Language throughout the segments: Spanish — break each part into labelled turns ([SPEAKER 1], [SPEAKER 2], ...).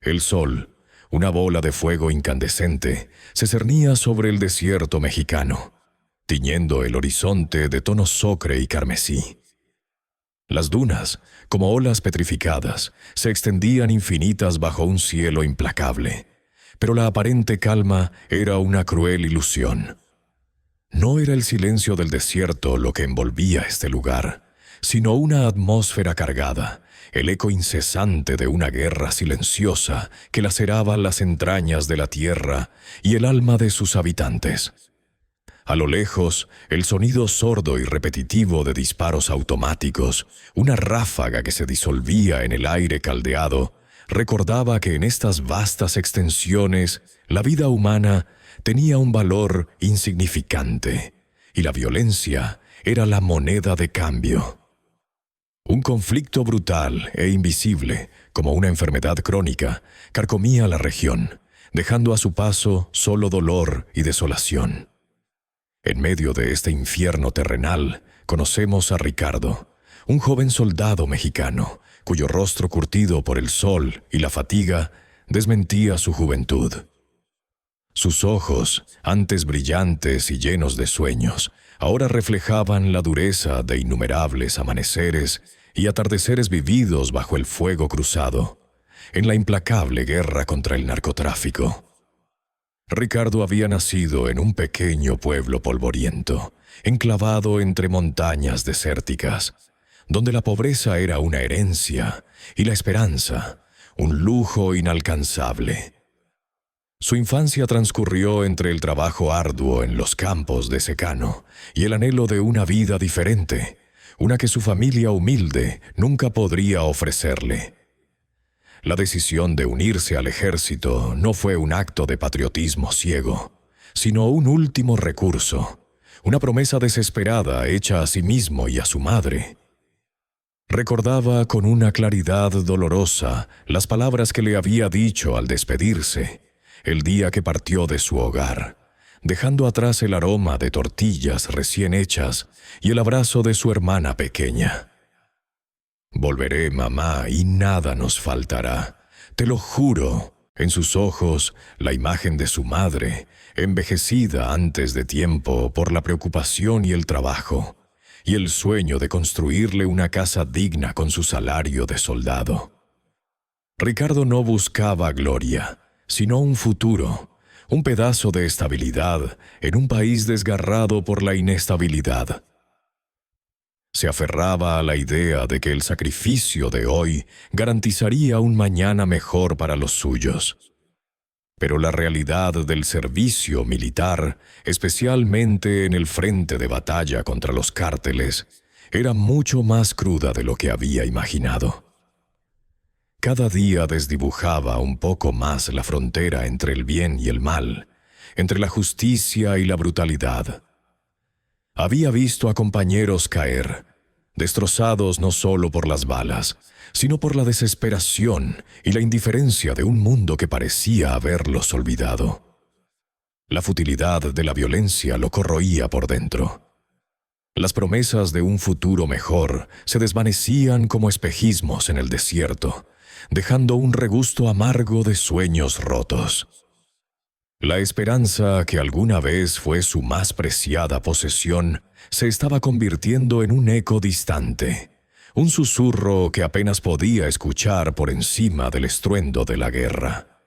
[SPEAKER 1] El sol, una bola de fuego incandescente, se cernía sobre el desierto mexicano, tiñendo el horizonte de tonos ocre y carmesí. Las dunas, como olas petrificadas, se extendían infinitas bajo un cielo implacable, pero la aparente calma era una cruel ilusión. No era el silencio del desierto lo que envolvía este lugar, sino una atmósfera cargada, el eco incesante de una guerra silenciosa que laceraba las entrañas de la tierra y el alma de sus habitantes. A lo lejos, el sonido sordo y repetitivo de disparos automáticos, una ráfaga que se disolvía en el aire caldeado, recordaba que en estas vastas extensiones la vida humana tenía un valor insignificante y la violencia era la moneda de cambio. Un conflicto brutal e invisible, como una enfermedad crónica, carcomía la región, dejando a su paso solo dolor y desolación. En medio de este infierno terrenal, conocemos a Ricardo, un joven soldado mexicano, cuyo rostro curtido por el sol y la fatiga desmentía su juventud. Sus ojos, antes brillantes y llenos de sueños, ahora reflejaban la dureza de innumerables amaneceres y atardeceres vividos bajo el fuego cruzado, en la implacable guerra contra el narcotráfico. Ricardo había nacido en un pequeño pueblo polvoriento, enclavado entre montañas desérticas, donde la pobreza era una herencia y la esperanza un lujo inalcanzable. Su infancia transcurrió entre el trabajo arduo en los campos de secano y el anhelo de una vida diferente, una que su familia humilde nunca podría ofrecerle. La decisión de unirse al ejército no fue un acto de patriotismo ciego, sino un último recurso, una promesa desesperada hecha a sí mismo y a su madre. Recordaba con una claridad dolorosa las palabras que le había dicho al despedirse, el día que partió de su hogar, dejando atrás el aroma de tortillas recién hechas y el abrazo de su hermana pequeña. «Volveré, mamá, y nada nos faltará, te lo juro». En sus ojos, la imagen de su madre, envejecida antes de tiempo por la preocupación y el trabajo, y el sueño de construirle una casa digna con su salario de soldado. Ricardo no buscaba gloria, sino un futuro, un pedazo de estabilidad en un país desgarrado por la inestabilidad. Se aferraba a la idea de que el sacrificio de hoy garantizaría un mañana mejor para los suyos. Pero la realidad del servicio militar, especialmente en el frente de batalla contra los cárteles, era mucho más cruda de lo que había imaginado. Cada día desdibujaba un poco más la frontera entre el bien y el mal, entre la justicia y la brutalidad. Había visto a compañeros caer, destrozados no solo por las balas, sino por la desesperación y la indiferencia de un mundo que parecía haberlos olvidado. La futilidad de la violencia lo corroía por dentro. Las promesas de un futuro mejor se desvanecían como espejismos en el desierto, dejando un regusto amargo de sueños rotos. La esperanza, que alguna vez fue su más preciada posesión, se estaba convirtiendo en un eco distante, un susurro que apenas podía escuchar por encima del estruendo de la guerra.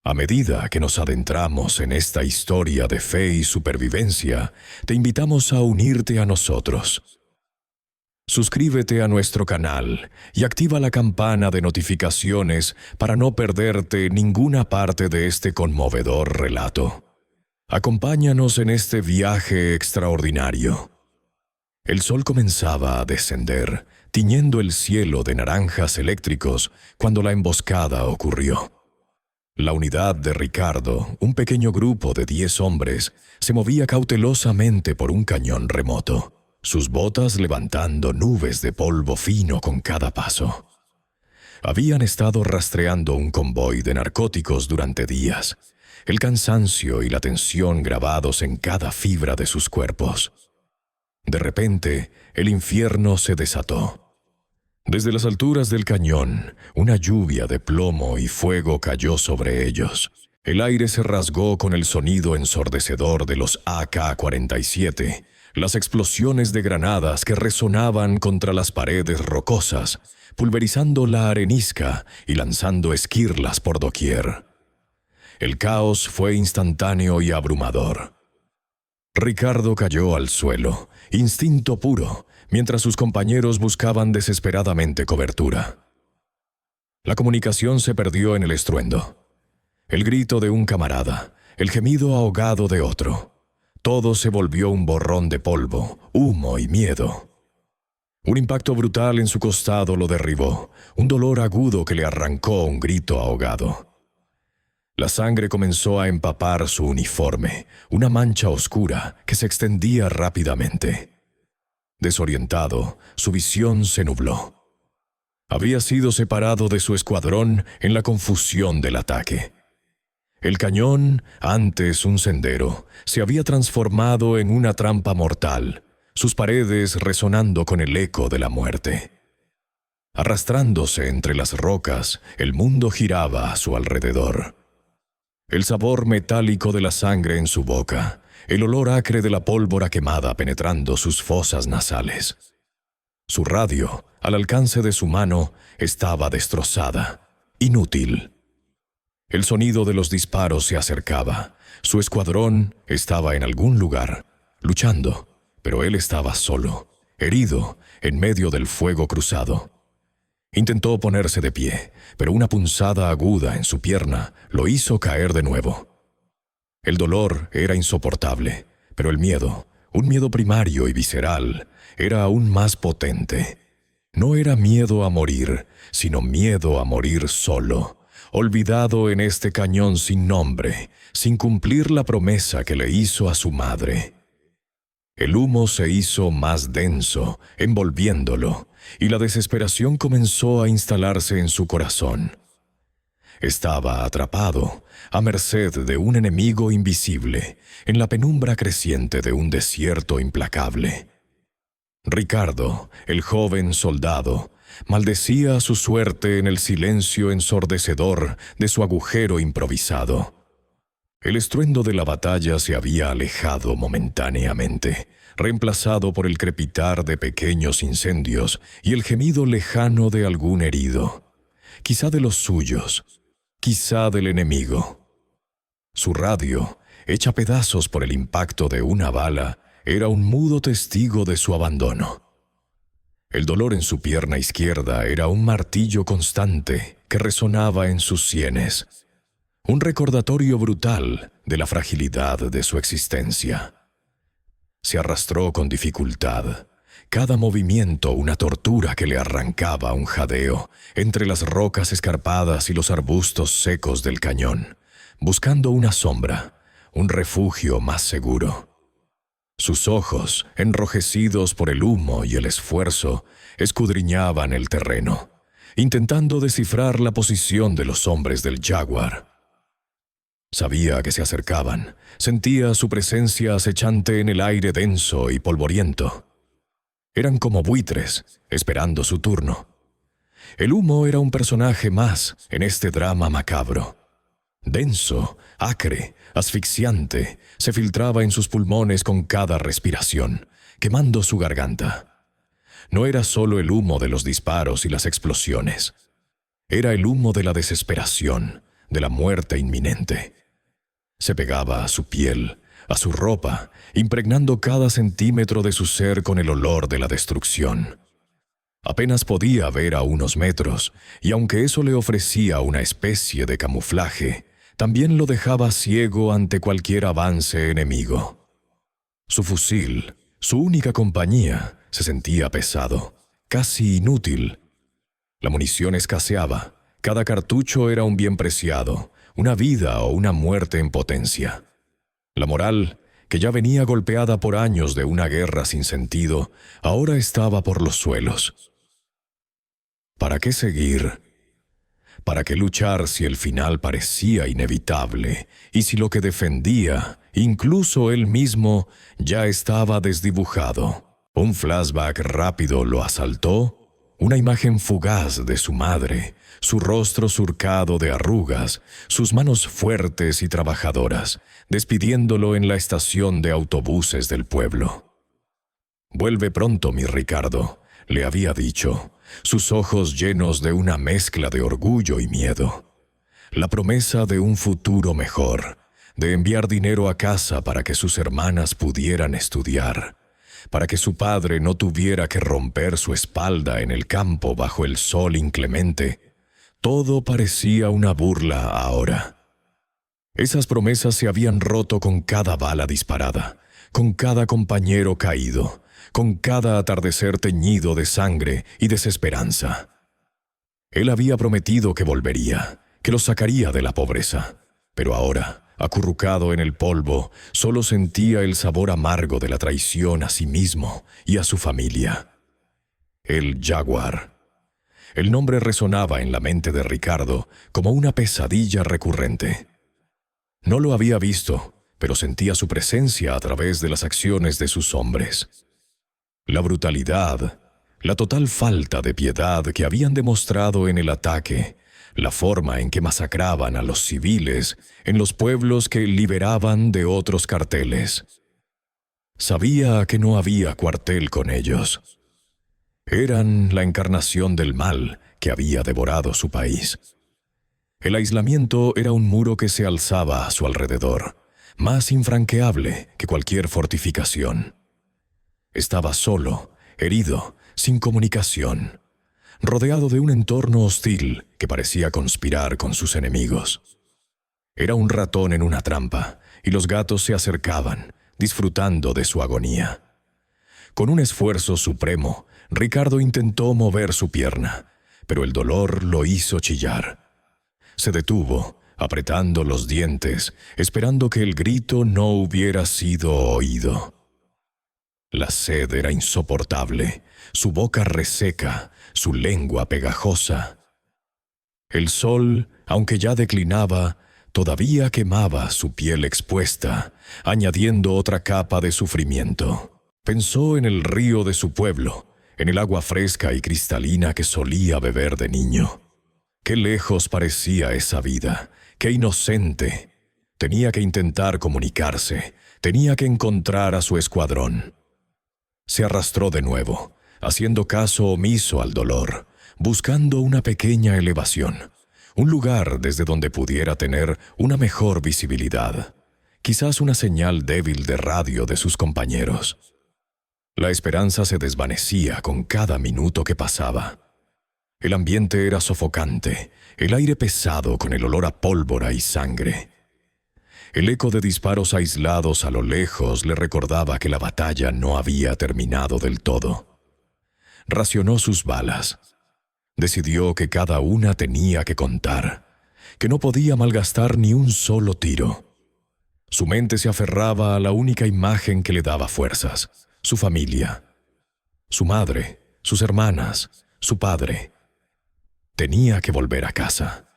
[SPEAKER 1] A medida que nos adentramos en esta historia de fe y supervivencia, te invitamos a unirte a nosotros. Suscríbete a nuestro canal y activa la campana de notificaciones para no perderte ninguna parte de este conmovedor relato. Acompáñanos en este viaje extraordinario. El sol comenzaba a descender, tiñendo el cielo de naranjas eléctricos cuando la emboscada ocurrió. La unidad de Ricardo, un pequeño grupo de 10 hombres, se movía cautelosamente por un cañón remoto, sus botas levantando nubes de polvo fino con cada paso. Habían estado rastreando un convoy de narcóticos durante días, el cansancio y la tensión grabados en cada fibra de sus cuerpos. De repente, el infierno se desató. Desde las alturas del cañón, una lluvia de plomo y fuego cayó sobre ellos. El aire se rasgó con el sonido ensordecedor de los AK-47, las explosiones de granadas que resonaban contra las paredes rocosas, pulverizando la arenisca y lanzando esquirlas por doquier. El caos fue instantáneo y abrumador. Ricardo cayó al suelo, instinto puro, mientras sus compañeros buscaban desesperadamente cobertura. La comunicación se perdió en el estruendo. El grito de un camarada, el gemido ahogado de otro. Todo se volvió un borrón de polvo, humo y miedo. Un impacto brutal en su costado lo derribó, un dolor agudo que le arrancó un grito ahogado. La sangre comenzó a empapar su uniforme, una mancha oscura que se extendía rápidamente. Desorientado, su visión se nubló. Había sido separado de su escuadrón en la confusión del ataque. El cañón, antes un sendero, se había transformado en una trampa mortal, sus paredes resonando con el eco de la muerte. Arrastrándose entre las rocas, el mundo giraba a su alrededor. El sabor metálico de la sangre en su boca, el olor acre de la pólvora quemada penetrando sus fosas nasales. Su radio, al alcance de su mano, estaba destrozada, inútil. El sonido de los disparos se acercaba. Su escuadrón estaba en algún lugar, luchando, pero él estaba solo, herido, en medio del fuego cruzado. Intentó ponerse de pie, pero una punzada aguda en su pierna lo hizo caer de nuevo. El dolor era insoportable, pero el miedo, un miedo primario y visceral, era aún más potente. No era miedo a morir, sino miedo a morir solo, olvidado en este cañón sin nombre, sin cumplir la promesa que le hizo a su madre. El humo se hizo más denso, envolviéndolo, y la desesperación comenzó a instalarse en su corazón. Estaba atrapado, a merced de un enemigo invisible, en la penumbra creciente de un desierto implacable. Ricardo, el joven soldado, maldecía su suerte en el silencio ensordecedor de su agujero improvisado. El estruendo de la batalla se había alejado momentáneamente, reemplazado por el crepitar de pequeños incendios y el gemido lejano de algún herido, quizá de los suyos, quizá del enemigo. Su radio, hecha pedazos por el impacto de una bala, era un mudo testigo de su abandono. El dolor en su pierna izquierda era un martillo constante que resonaba en sus sienes, un recordatorio brutal de la fragilidad de su existencia. Se arrastró con dificultad, cada movimiento una tortura que le arrancaba un jadeo entre las rocas escarpadas y los arbustos secos del cañón, buscando una sombra, un refugio más seguro. Sus ojos, enrojecidos por el humo y el esfuerzo, escudriñaban el terreno, intentando descifrar la posición de los hombres del Jaguar. Sabía que se acercaban, sentía su presencia acechante en el aire denso y polvoriento. Eran como buitres, esperando su turno. El humo era un personaje más en este drama macabro. Denso, acre, asfixiante, se filtraba en sus pulmones con cada respiración, quemando su garganta. No era solo el humo de los disparos y las explosiones. Era el humo de la desesperación, de la muerte inminente. Se pegaba a su piel, a su ropa, impregnando cada centímetro de su ser con el olor de la destrucción. Apenas podía ver a unos metros, y aunque eso le ofrecía una especie de camuflaje, también lo dejaba ciego ante cualquier avance enemigo. Su fusil, su única compañía, se sentía pesado, casi inútil. La munición escaseaba, cada cartucho era un bien preciado, una vida o una muerte en potencia. La moral, que ya venía golpeada por años de una guerra sin sentido, ahora estaba por los suelos. ¿Para qué seguir? ¿Para qué luchar si el final parecía inevitable y si lo que defendía, incluso él mismo, ya estaba desdibujado? Un flashback rápido lo asaltó, Una imagen fugaz de su madre, su rostro surcado de arrugas, sus manos fuertes y trabajadoras, despidiéndolo en la estación de autobuses del pueblo. «Vuelve pronto, mi Ricardo», le había dicho, sus ojos llenos de una mezcla de orgullo y miedo. La promesa de un futuro mejor, de enviar dinero a casa para que sus hermanas pudieran estudiar, para que su padre no tuviera que romper su espalda en el campo bajo el sol inclemente. Todo parecía una burla ahora. Esas promesas se habían roto con cada bala disparada, con cada compañero caído, con cada atardecer teñido de sangre y desesperanza. Él había prometido que volvería, que los sacaría de la pobreza, pero ahora, acurrucado en el polvo, solo sentía el sabor amargo de la traición a sí mismo y a su familia. El Jaguar. El nombre resonaba en la mente de Ricardo como una pesadilla recurrente. No lo había visto, pero sentía su presencia a través de las acciones de sus hombres. La brutalidad, la total falta de piedad que habían demostrado en el ataque, la forma en que masacraban a los civiles en los pueblos que liberaban de otros carteles. Sabía que no había cuartel con ellos. Eran la encarnación del mal que había devorado su país. El aislamiento era un muro que se alzaba a su alrededor, más infranqueable que cualquier fortificación. Estaba solo, herido, sin comunicación, rodeado de un entorno hostil que parecía conspirar con sus enemigos. Era un ratón en una trampa, y los gatos se acercaban, disfrutando de su agonía. Con un esfuerzo supremo, Ricardo intentó mover su pierna, pero el dolor lo hizo chillar. Se detuvo, apretando los dientes, esperando que el grito no hubiera sido oído. La sed era insoportable, su boca reseca, su lengua pegajosa. El sol, aunque ya declinaba, todavía quemaba su piel expuesta, añadiendo otra capa de sufrimiento. Pensó en el río de su pueblo, en el agua fresca y cristalina que solía beber de niño. Qué lejos parecía esa vida, qué inocente. Tenía que intentar comunicarse, tenía que encontrar a su escuadrón. Se arrastró de nuevo, haciendo caso omiso al dolor, buscando una pequeña elevación, un lugar desde donde pudiera tener una mejor visibilidad, quizás una señal débil de radio de sus compañeros. La esperanza se desvanecía con cada minuto que pasaba. El ambiente era sofocante, el aire pesado con el olor a pólvora y sangre. El eco de disparos aislados a lo lejos le recordaba que la batalla no había terminado del todo. Racionó sus balas. Decidió que cada una tenía que contar, que no podía malgastar ni un solo tiro. Su mente se aferraba a la única imagen que le daba fuerzas, su familia, su madre, sus hermanas, su padre. Tenía que volver a casa.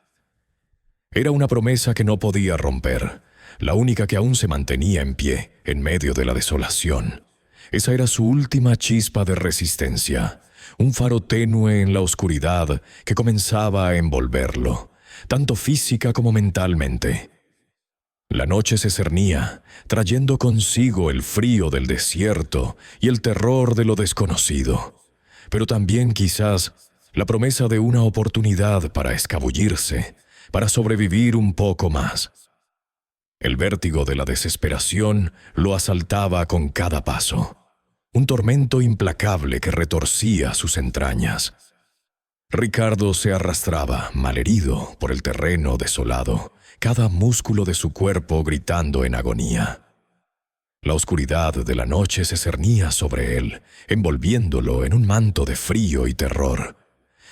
[SPEAKER 1] Era una promesa que no podía romper, la única que aún se mantenía en pie en medio de la desolación. Esa era su última chispa de resistencia, un faro tenue en la oscuridad que comenzaba a envolverlo, tanto física como mentalmente. La noche se cernía, trayendo consigo el frío del desierto y el terror de lo desconocido, pero también quizás la promesa de una oportunidad para escabullirse, para sobrevivir un poco más. El vértigo de la desesperación lo asaltaba con cada paso, un tormento implacable que retorcía sus entrañas. Ricardo se arrastraba, malherido, por el terreno desolado, cada músculo de su cuerpo gritando en agonía. La oscuridad de la noche se cernía sobre él, envolviéndolo en un manto de frío y terror.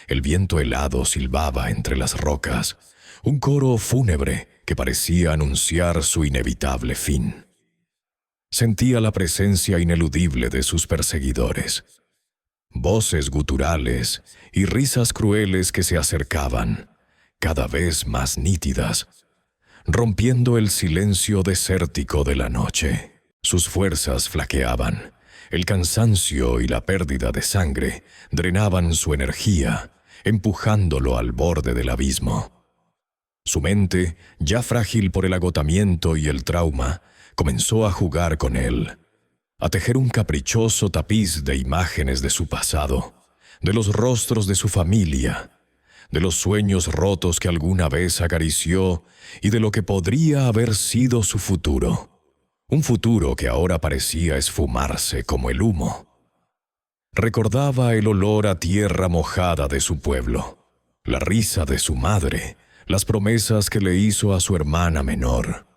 [SPEAKER 1] El viento helado silbaba entre las rocas, un coro fúnebre que parecía anunciar su inevitable fin. Sentía la presencia ineludible de sus perseguidores. Voces guturales y risas crueles que se acercaban, cada vez más nítidas, rompiendo el silencio desértico de la noche. Sus fuerzas flaqueaban. El cansancio y la pérdida de sangre drenaban su energía, empujándolo al borde del abismo. Su mente, ya frágil por el agotamiento y el trauma, comenzó a jugar con él, a tejer un caprichoso tapiz de imágenes de su pasado, de los rostros de su familia, de los sueños rotos que alguna vez acarició y de lo que podría haber sido su futuro. Un futuro que ahora parecía esfumarse como el humo. Recordaba el olor a tierra mojada de su pueblo, la risa de su madre, las promesas que le hizo a su hermana menor.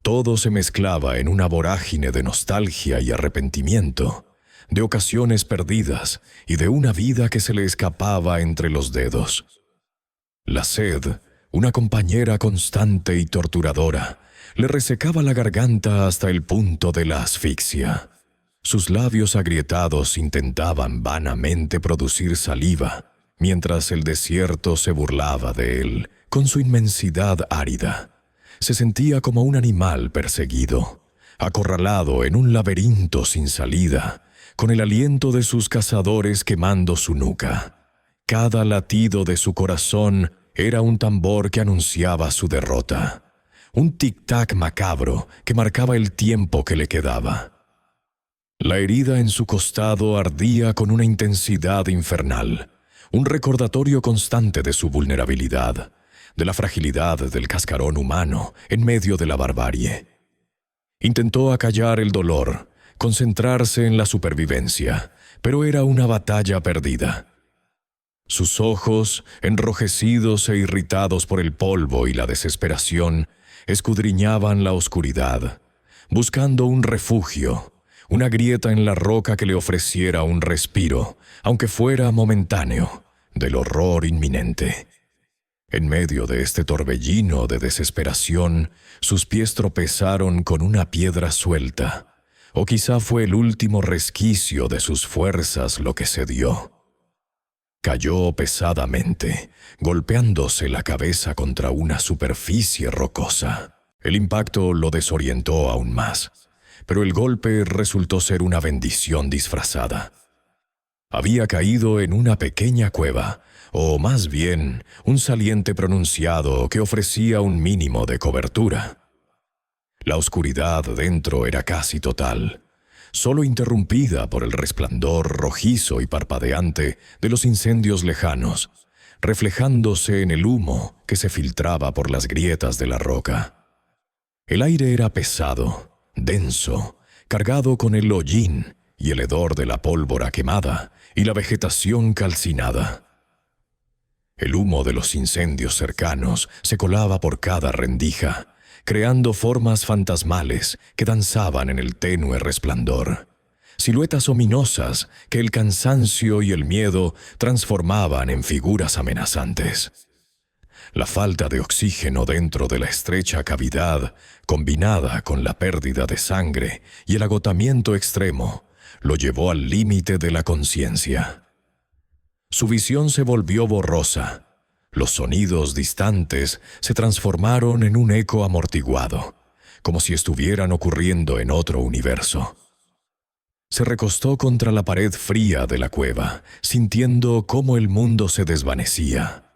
[SPEAKER 1] Todo se mezclaba en una vorágine de nostalgia y arrepentimiento, de ocasiones perdidas y de una vida que se le escapaba entre los dedos. La sed, una compañera constante y torturadora, le resecaba la garganta hasta el punto de la asfixia. Sus labios agrietados intentaban vanamente producir saliva, mientras el desierto se burlaba de él con su inmensidad árida. Se sentía como un animal perseguido, acorralado en un laberinto sin salida, con el aliento de sus cazadores quemando su nuca. Cada latido de su corazón era un tambor que anunciaba su derrota, un tic-tac macabro que marcaba el tiempo que le quedaba. La herida en su costado ardía con una intensidad infernal, un recordatorio constante de su vulnerabilidad, de la fragilidad del cascarón humano en medio de la barbarie. Intentó acallar el dolor, concentrarse en la supervivencia, pero era una batalla perdida. Sus ojos, enrojecidos e irritados por el polvo y la desesperación, escudriñaban la oscuridad, buscando un refugio, una grieta en la roca que le ofreciera un respiro, aunque fuera momentáneo, del horror inminente. En medio de este torbellino de desesperación, sus pies tropezaron con una piedra suelta, o quizá fue el último resquicio de sus fuerzas lo que cedió. Cayó pesadamente, golpeándose la cabeza contra una superficie rocosa. El impacto lo desorientó aún más, pero el golpe resultó ser una bendición disfrazada. Había caído en una pequeña cueva, o más bien, un saliente pronunciado que ofrecía un mínimo de cobertura. La oscuridad dentro era casi total, solo interrumpida por el resplandor rojizo y parpadeante de los incendios lejanos, reflejándose en el humo que se filtraba por las grietas de la roca. El aire era pesado, denso, cargado con el hollín y el hedor de la pólvora quemada y la vegetación calcinada. El humo de los incendios cercanos se colaba por cada rendija, creando formas fantasmales que danzaban en el tenue resplandor, siluetas ominosas que el cansancio y el miedo transformaban en figuras amenazantes. La falta de oxígeno dentro de la estrecha cavidad, combinada con la pérdida de sangre y el agotamiento extremo, lo llevó al límite de la conciencia. Su visión se volvió borrosa. Los sonidos distantes se transformaron en un eco amortiguado, como si estuvieran ocurriendo en otro universo. Se recostó contra la pared fría de la cueva, sintiendo cómo el mundo se desvanecía.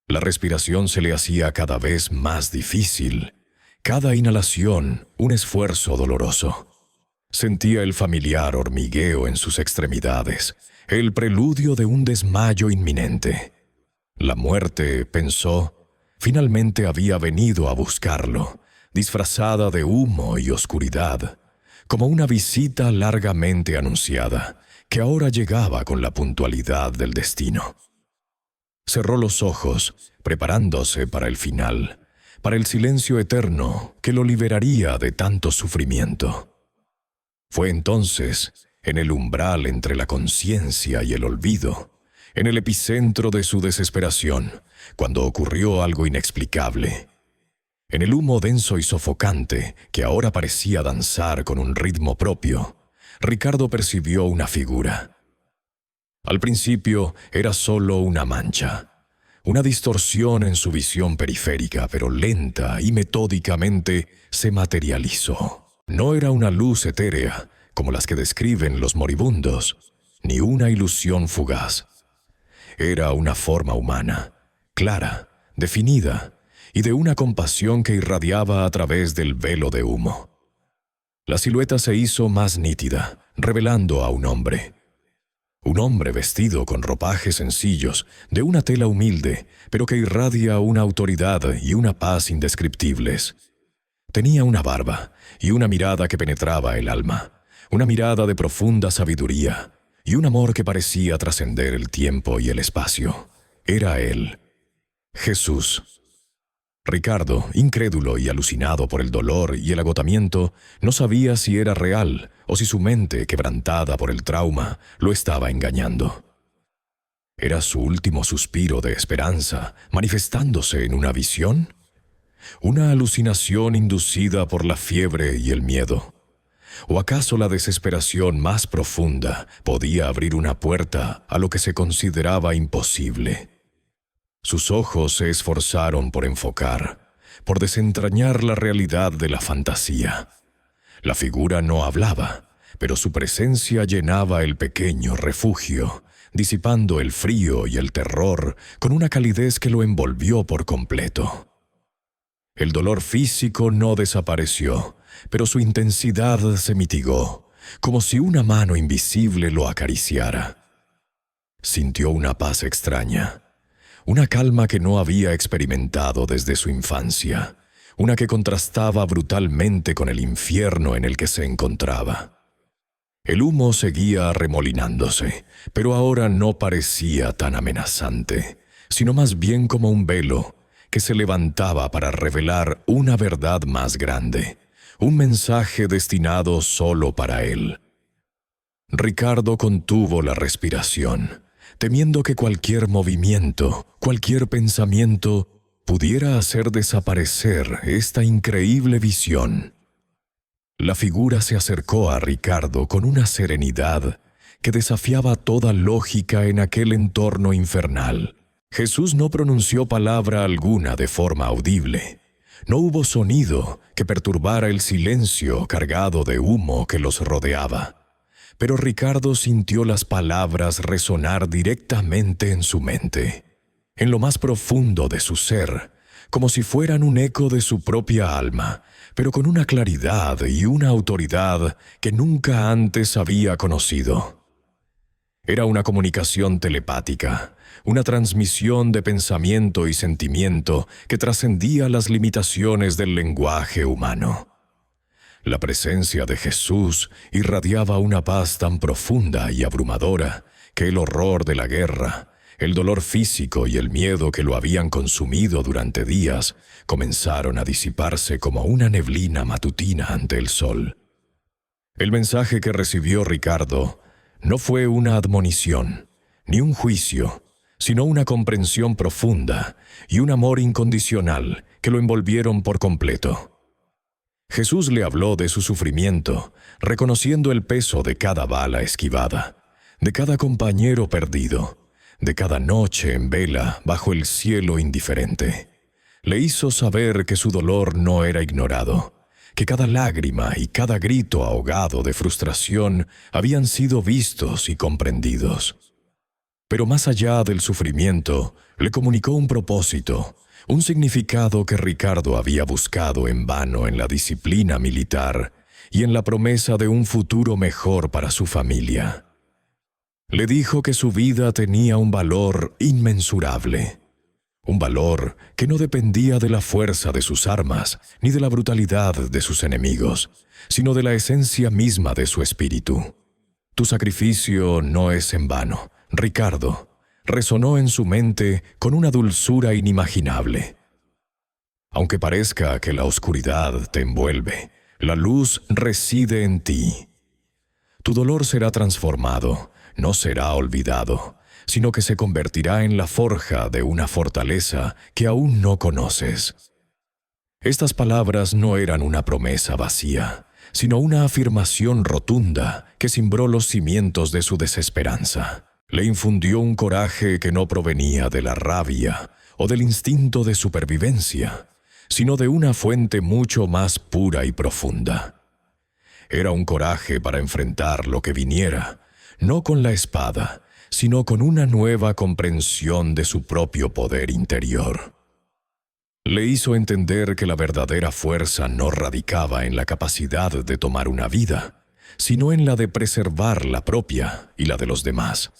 [SPEAKER 1] La respiración se le hacía cada vez más difícil, cada inhalación un esfuerzo doloroso. Sentía el familiar hormigueo en sus extremidades, el preludio de un desmayo inminente. La muerte, pensó, finalmente había venido a buscarlo, disfrazada de humo y oscuridad, como una visita largamente anunciada, que ahora llegaba con la puntualidad del destino. Cerró los ojos, preparándose para el final, para el silencio eterno que lo liberaría de tanto sufrimiento. Fue entonces, en el umbral entre la conciencia y el olvido, en el epicentro de su desesperación, cuando ocurrió algo inexplicable. En el humo denso y sofocante, que ahora parecía danzar con un ritmo propio, Ricardo percibió una figura. Al principio era solo una mancha, una distorsión en su visión periférica, pero lenta y metódicamente se materializó. No era una luz etérea, como las que describen los moribundos, ni una ilusión fugaz. Era una forma humana, clara, definida, y de una compasión que irradiaba a través del velo de humo. La silueta se hizo más nítida, revelando a un hombre. Un hombre vestido con ropajes sencillos, de una tela humilde, pero que irradia una autoridad y una paz indescriptibles. Tenía una barba y una mirada que penetraba el alma, una mirada de profunda sabiduría y un amor que parecía trascender el tiempo y el espacio. Era él, Jesús. Ricardo, incrédulo y alucinado por el dolor y el agotamiento, no sabía si era real o si su mente, quebrantada por el trauma, lo estaba engañando. ¿Era su último suspiro de esperanza manifestándose en una visión? ¿Una alucinación inducida por la fiebre y el miedo? ¿O acaso la desesperación más profunda podía abrir una puerta a lo que se consideraba imposible? Sus ojos se esforzaron por enfocar, por desentrañar la realidad de la fantasía. La figura no hablaba, pero su presencia llenaba el pequeño refugio, disipando el frío y el terror con una calidez que lo envolvió por completo. El dolor físico no desapareció, pero su intensidad se mitigó, como si una mano invisible lo acariciara. Sintió una paz extraña, una calma que no había experimentado desde su infancia, una que contrastaba brutalmente con el infierno en el que se encontraba. El humo seguía arremolinándose, pero ahora no parecía tan amenazante, sino más bien como un velo que se levantaba para revelar una verdad más grande, un mensaje destinado solo para él. Ricardo contuvo la respiración, temiendo que cualquier movimiento, cualquier pensamiento, pudiera hacer desaparecer esta increíble visión. La figura se acercó a Ricardo con una serenidad que desafiaba toda lógica en aquel entorno infernal. Jesús no pronunció palabra alguna de forma audible. No hubo sonido que perturbara el silencio cargado de humo que los rodeaba. Pero Ricardo sintió las palabras resonar directamente en su mente, en lo más profundo de su ser, como si fueran un eco de su propia alma, pero con una claridad y una autoridad que nunca antes había conocido. Era una comunicación telepática, una transmisión de pensamiento y sentimiento que trascendía las limitaciones del lenguaje humano. La presencia de Jesús irradiaba una paz tan profunda y abrumadora que el horror de la guerra, el dolor físico y el miedo que lo habían consumido durante días comenzaron a disiparse como una neblina matutina ante el sol. El mensaje que recibió Ricardo no fue una admonición, ni un juicio, sino una comprensión profunda y un amor incondicional que lo envolvieron por completo. Jesús le habló de su sufrimiento, reconociendo el peso de cada bala esquivada, de cada compañero perdido, de cada noche en vela bajo el cielo indiferente. Le hizo saber que su dolor no era ignorado, que cada lágrima y cada grito ahogado de frustración habían sido vistos y comprendidos. Pero más allá del sufrimiento, le comunicó un propósito, un significado que Ricardo había buscado en vano en la disciplina militar y en la promesa de un futuro mejor para su familia. Le dijo que su vida tenía un valor inmensurable, un valor que no dependía de la fuerza de sus armas ni de la brutalidad de sus enemigos, sino de la esencia misma de su espíritu. Tu sacrificio no es en vano, Ricardo, resonó en su mente con una dulzura inimaginable. Aunque parezca que la oscuridad te envuelve, la luz reside en ti. Tu dolor será transformado, no será olvidado, sino que se convertirá en la forja de una fortaleza que aún no conoces. Estas palabras no eran una promesa vacía, sino una afirmación rotunda que cimbró los cimientos de su desesperanza. Le infundió un coraje que no provenía de la rabia o del instinto de supervivencia, sino de una fuente mucho más pura y profunda. Era un coraje para enfrentar lo que viniera, no con la espada, sino con una nueva comprensión de su propio poder interior. Le hizo entender que la verdadera fuerza no radicaba en la capacidad de tomar una vida, sino en la de preservar la propia y la de los demás,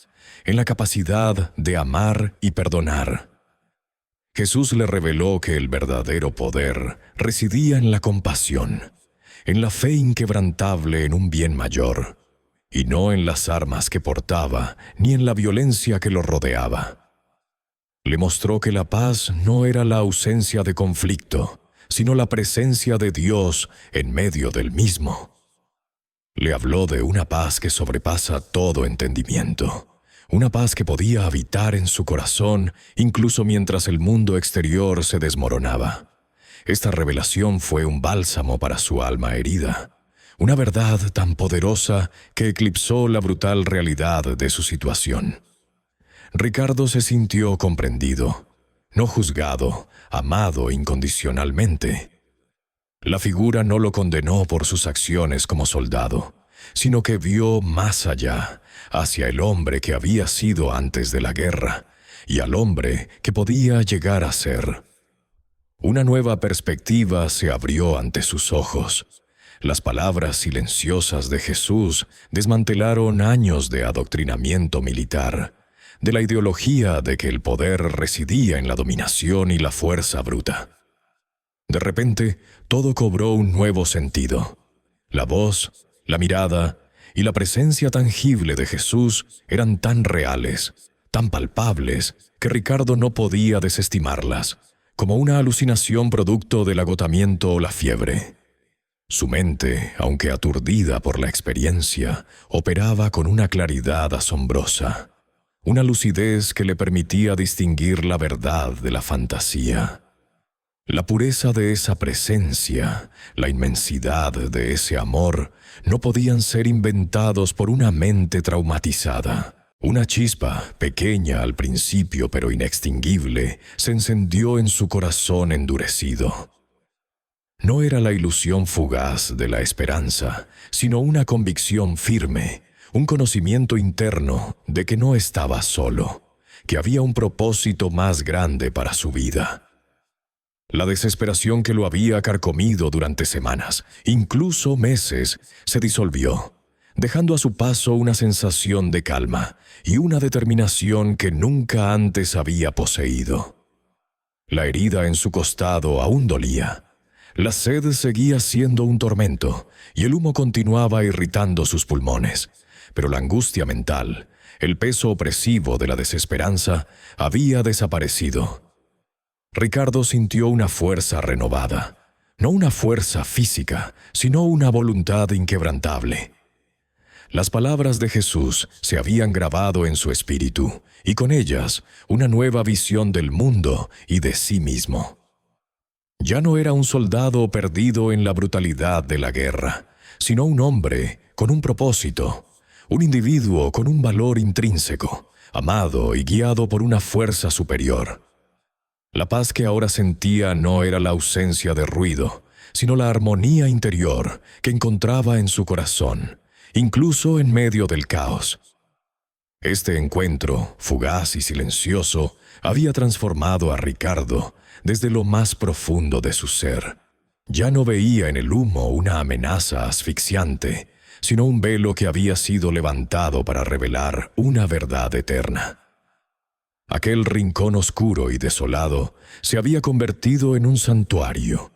[SPEAKER 1] en la capacidad de amar y perdonar. Jesús le reveló que el verdadero poder residía en la compasión, en la fe inquebrantable en un bien mayor, y no en las armas que portaba ni en la violencia que lo rodeaba. Le mostró que la paz no era la ausencia de conflicto, sino la presencia de Dios en medio del mismo. Le habló de una paz que sobrepasa todo entendimiento, una paz que podía habitar en su corazón incluso mientras el mundo exterior se desmoronaba. Esta revelación fue un bálsamo para su alma herida, una verdad tan poderosa que eclipsó la brutal realidad de su situación. Ricardo se sintió comprendido, no juzgado, amado incondicionalmente. La figura no lo condenó por sus acciones como soldado, sino que vio más allá, hacia el hombre que había sido antes de la guerra, y al hombre que podía llegar a ser. Una nueva perspectiva se abrió ante sus ojos. Las palabras silenciosas de Jesús desmantelaron años de adoctrinamiento militar, de la ideología de que el poder residía en la dominación y la fuerza bruta. De repente, todo cobró un nuevo sentido. La voz, la mirada y la presencia tangible de Jesús eran tan reales, tan palpables, que Ricardo no podía desestimarlas, como una alucinación producto del agotamiento o la fiebre. Su mente, aunque aturdida por la experiencia, operaba con una claridad asombrosa, una lucidez que le permitía distinguir la verdad de la fantasía. La pureza de esa presencia, la inmensidad de ese amor, no podían ser inventados por una mente traumatizada. Una chispa, pequeña al principio pero inextinguible, se encendió en su corazón endurecido. No era la ilusión fugaz de la esperanza, sino una convicción firme, un conocimiento interno de que no estaba solo, que había un propósito más grande para su vida. La desesperación que lo había carcomido durante semanas, incluso meses, se disolvió, dejando a su paso una sensación de calma y una determinación que nunca antes había poseído. La herida en su costado aún dolía. La sed seguía siendo un tormento y el humo continuaba irritando sus pulmones, pero la angustia mental, el peso opresivo de la desesperanza, había desaparecido. Ricardo sintió una fuerza renovada, no una fuerza física, sino una voluntad inquebrantable. Las palabras de Jesús se habían grabado en su espíritu, y con ellas una nueva visión del mundo y de sí mismo. Ya no era un soldado perdido en la brutalidad de la guerra, sino un hombre con un propósito, un individuo con un valor intrínseco, amado y guiado por una fuerza superior. La paz que ahora sentía no era la ausencia de ruido, sino la armonía interior que encontraba en su corazón, incluso en medio del caos. Este encuentro, fugaz y silencioso, había transformado a Ricardo desde lo más profundo de su ser. Ya no veía en el humo una amenaza asfixiante, sino un velo que había sido levantado para revelar una verdad eterna. Aquel rincón oscuro y desolado se había convertido en un santuario,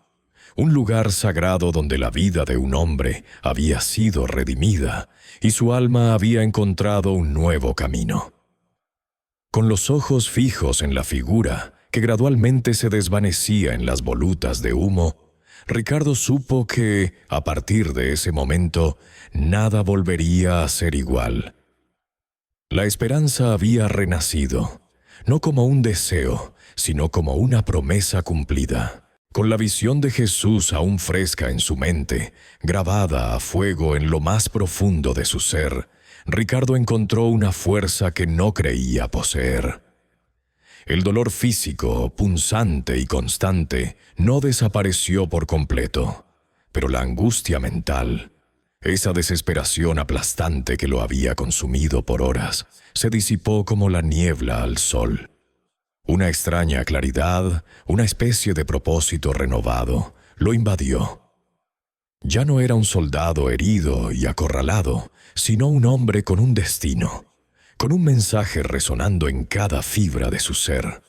[SPEAKER 1] un lugar sagrado donde la vida de un hombre había sido redimida y su alma había encontrado un nuevo camino. Con los ojos fijos en la figura, que gradualmente se desvanecía en las volutas de humo, Ricardo supo que, a partir de ese momento, nada volvería a ser igual. La esperanza había renacido, no como un deseo, sino como una promesa cumplida. Con la visión de Jesús aún fresca en su mente, grabada a fuego en lo más profundo de su ser, Ricardo encontró una fuerza que no creía poseer. El dolor físico, punzante y constante, no desapareció por completo, pero la angustia mental, Esa desesperación aplastante que lo había consumido por horas se disipó como la niebla al sol. Una extraña claridad, una especie de propósito renovado, lo invadió. Ya no era un soldado herido y acorralado, sino un hombre con un destino, con un mensaje resonando en cada fibra de su ser.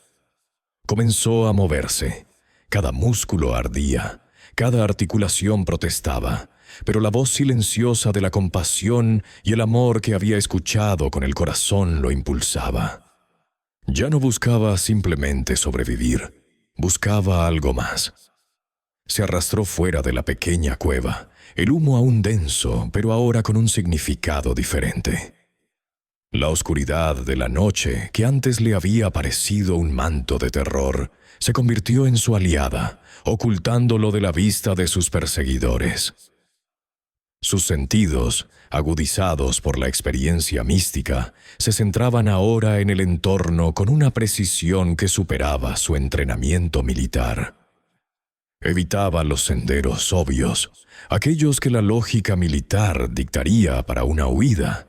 [SPEAKER 1] Comenzó a moverse. Cada músculo ardía, cada articulación protestaba, pero la voz silenciosa de la compasión y el amor que había escuchado con el corazón lo impulsaba. Ya no buscaba simplemente sobrevivir, buscaba algo más. Se arrastró fuera de la pequeña cueva, el humo aún denso, pero ahora con un significado diferente. La oscuridad de la noche, que antes le había parecido un manto de terror, se convirtió en su aliada, ocultándolo de la vista de sus perseguidores. Sus sentidos, agudizados por la experiencia mística, se centraban ahora en el entorno con una precisión que superaba su entrenamiento militar. Evitaba los senderos obvios, aquellos que la lógica militar dictaría para una huida.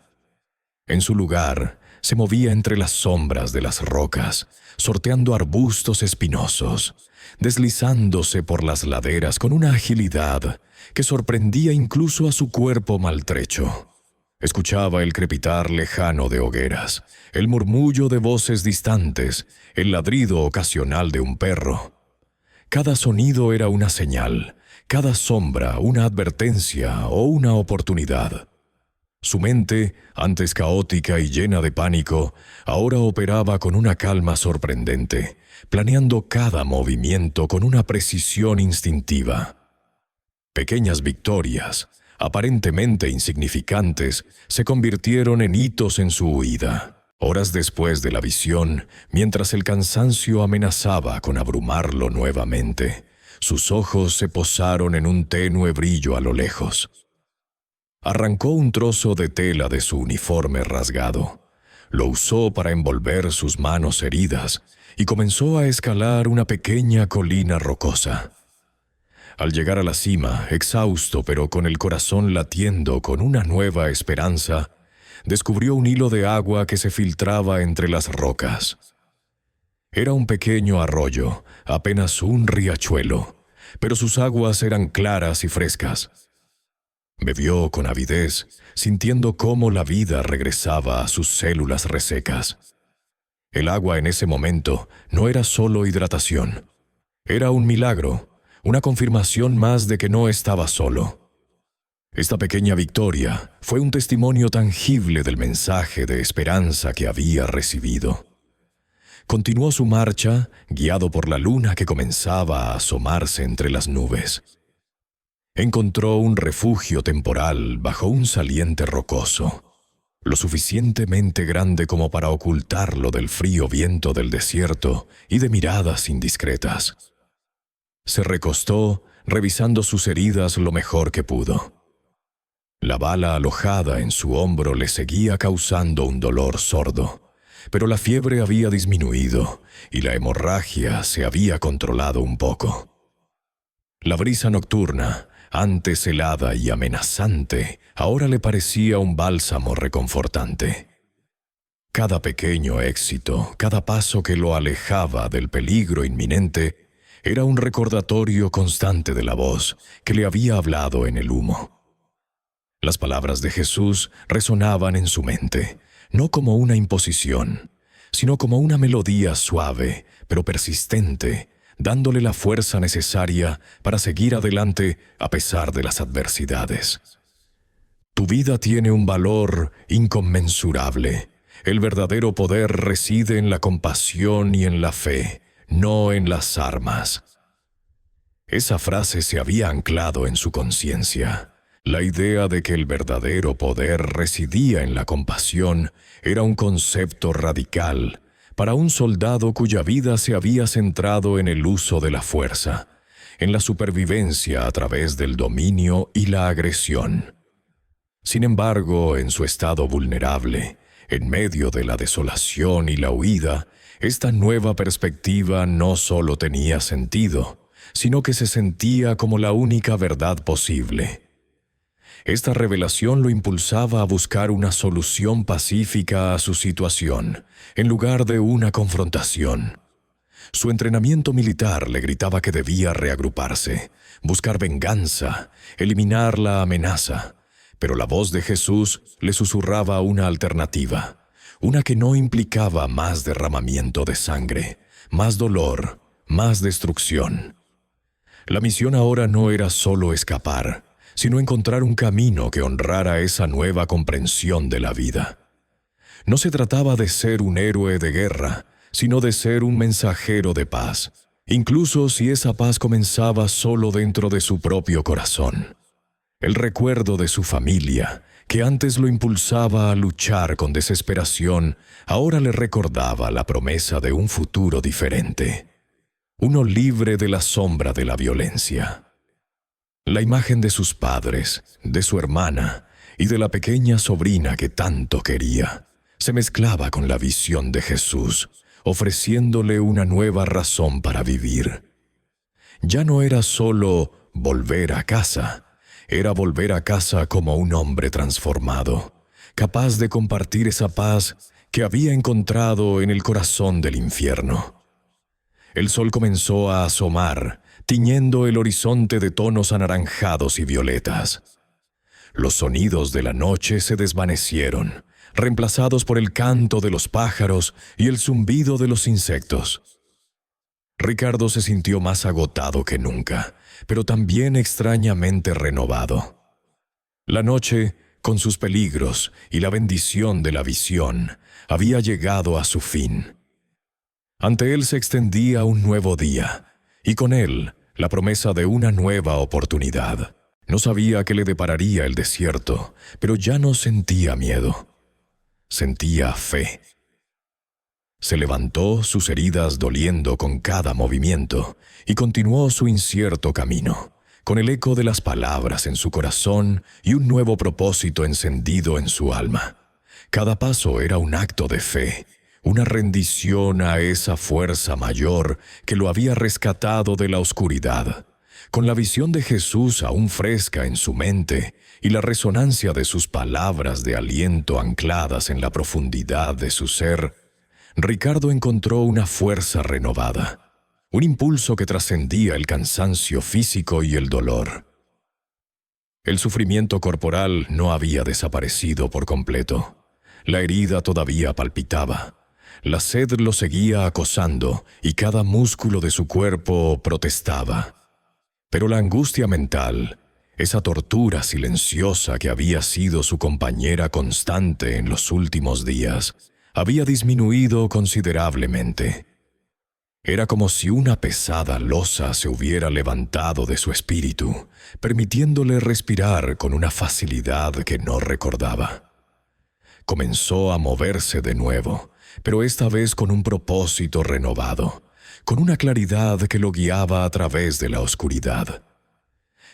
[SPEAKER 1] En su lugar, se movía entre las sombras de las rocas, sorteando arbustos espinosos, deslizándose por las laderas con una agilidad que sorprendía incluso a su cuerpo maltrecho. Escuchaba el crepitar lejano de hogueras, el murmullo de voces distantes, el ladrido ocasional de un perro. Cada sonido era una señal, cada sombra una advertencia o una oportunidad. Su mente, antes caótica y llena de pánico, ahora operaba con una calma sorprendente, planeando cada movimiento con una precisión instintiva. Pequeñas victorias, aparentemente insignificantes, se convirtieron en hitos en su huida. Horas después de la visión, mientras el cansancio amenazaba con abrumarlo nuevamente, sus ojos se posaron en un tenue brillo a lo lejos. Arrancó un trozo de tela de su uniforme rasgado, lo usó para envolver sus manos heridas y comenzó a escalar una pequeña colina rocosa. Al llegar a la cima, exhausto pero con el corazón latiendo con una nueva esperanza, descubrió un hilo de agua que se filtraba entre las rocas. Era un pequeño arroyo, apenas un riachuelo, pero sus aguas eran claras y frescas. Bebió con avidez, sintiendo cómo la vida regresaba a sus células resecas. El agua en ese momento no era solo hidratación. Era un milagro, una confirmación más de que no estaba solo. Esta pequeña victoria fue un testimonio tangible del mensaje de esperanza que había recibido. Continuó su marcha, guiado por la luna que comenzaba a asomarse entre las nubes. Encontró un refugio temporal bajo un saliente rocoso, lo suficientemente grande como para ocultarlo del frío viento del desierto y de miradas indiscretas. Se recostó, revisando sus heridas lo mejor que pudo. La bala alojada en su hombro le seguía causando un dolor sordo, pero la fiebre había disminuido y la hemorragia se había controlado un poco. La brisa nocturna, antes helada y amenazante, ahora le parecía un bálsamo reconfortante. Cada pequeño éxito, cada paso que lo alejaba del peligro inminente, era un recordatorio constante de la voz que le había hablado en el humo. Las palabras de Jesús resonaban en su mente, no como una imposición, sino como una melodía suave, pero persistente, dándole la fuerza necesaria para seguir adelante a pesar de las adversidades. Tu vida tiene un valor inconmensurable. El verdadero poder reside en la compasión y en la fe, no en las armas. Esa frase se había anclado en su conciencia. La idea de que el verdadero poder residía en la compasión era un concepto radical para un soldado cuya vida se había centrado en el uso de la fuerza, en la supervivencia a través del dominio y la agresión. Sin embargo, en su estado vulnerable, en medio de la desolación y la huida, esta nueva perspectiva no solo tenía sentido, sino que se sentía como la única verdad posible. Esta revelación lo impulsaba a buscar una solución pacífica a su situación, en lugar de una confrontación. Su entrenamiento militar le gritaba que debía reagruparse, buscar venganza, eliminar la amenaza, pero la voz de Jesús le susurraba una alternativa, una que no implicaba más derramamiento de sangre, más dolor, más destrucción. La misión ahora no era solo escapar, sino encontrar un camino que honrara esa nueva comprensión de la vida. No se trataba de ser un héroe de guerra, sino de ser un mensajero de paz, incluso si esa paz comenzaba solo dentro de su propio corazón. El recuerdo de su familia, que antes lo impulsaba a luchar con desesperación, ahora le recordaba la promesa de un futuro diferente, uno libre de la sombra de la violencia. La imagen de sus padres, de su hermana y de la pequeña sobrina que tanto quería, se mezclaba con la visión de Jesús, ofreciéndole una nueva razón para vivir. Ya no era solo volver a casa, era volver a casa como un hombre transformado, capaz de compartir esa paz que había encontrado en el corazón del infierno. El sol comenzó a asomar, tiñendo el horizonte de tonos anaranjados y violetas. Los sonidos de la noche se desvanecieron, reemplazados por el canto de los pájaros y el zumbido de los insectos. Ricardo se sintió más agotado que nunca, pero también extrañamente renovado. La noche, con sus peligros y la bendición de la visión, había llegado a su fin. Ante él se extendía un nuevo día, y con él la promesa de una nueva oportunidad. No sabía qué le depararía el desierto, pero ya no sentía miedo. Sentía fe. Se levantó, sus heridas doliendo con cada movimiento, y continuó su incierto camino, con el eco de las palabras en su corazón y un nuevo propósito encendido en su alma. Cada paso era un acto de fe, una rendición a esa fuerza mayor que lo había rescatado de la oscuridad. Con la visión de Jesús aún fresca en su mente y la resonancia de sus palabras de aliento ancladas en la profundidad de su ser, Ricardo encontró una fuerza renovada, un impulso que trascendía el cansancio físico y el dolor. El sufrimiento corporal no había desaparecido por completo. La herida todavía palpitaba. La sed lo seguía acosando y cada músculo de su cuerpo protestaba. Pero la angustia mental, esa tortura silenciosa que había sido su compañera constante en los últimos días, había disminuido considerablemente. Era como si una pesada losa se hubiera levantado de su espíritu, permitiéndole respirar con una facilidad que no recordaba. Comenzó a moverse de nuevo, pero esta vez con un propósito renovado, con una claridad que lo guiaba a través de la oscuridad.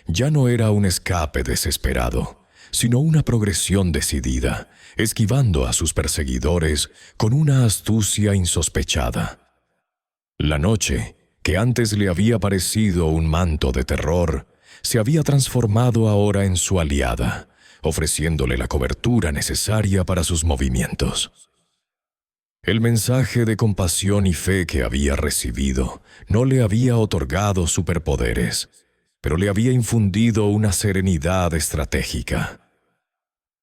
[SPEAKER 1] Ya no era un escape desesperado, sino una progresión decidida, esquivando a sus perseguidores con una astucia insospechada. La noche, que antes le había parecido un manto de terror, se había transformado ahora en su aliada, ofreciéndole la cobertura necesaria para sus movimientos. El mensaje de compasión y fe que había recibido no le había otorgado superpoderes, pero le había infundido una serenidad estratégica.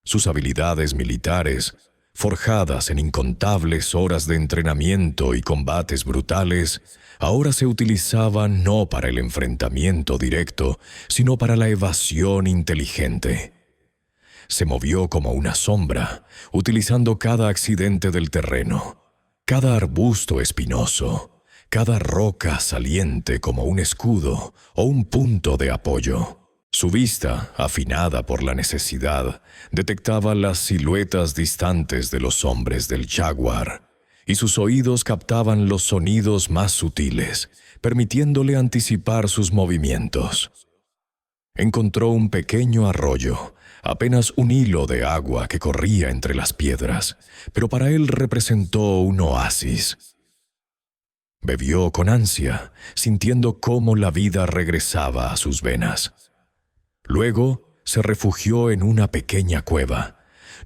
[SPEAKER 1] Sus habilidades militares, forjadas en incontables horas de entrenamiento y combates brutales, ahora se utilizaban no para el enfrentamiento directo, sino para la evasión inteligente. Se movió como una sombra, utilizando cada accidente del terreno, cada arbusto espinoso, cada roca saliente como un escudo o un punto de apoyo. Su vista, afinada por la necesidad, detectaba las siluetas distantes de los hombres del jaguar, y sus oídos captaban los sonidos más sutiles, permitiéndole anticipar sus movimientos. Encontró un pequeño arroyo, apenas un hilo de agua que corría entre las piedras, pero para él representó un oasis. Bebió con ansia, sintiendo cómo la vida regresaba a sus venas. Luego, se refugió en una pequeña cueva,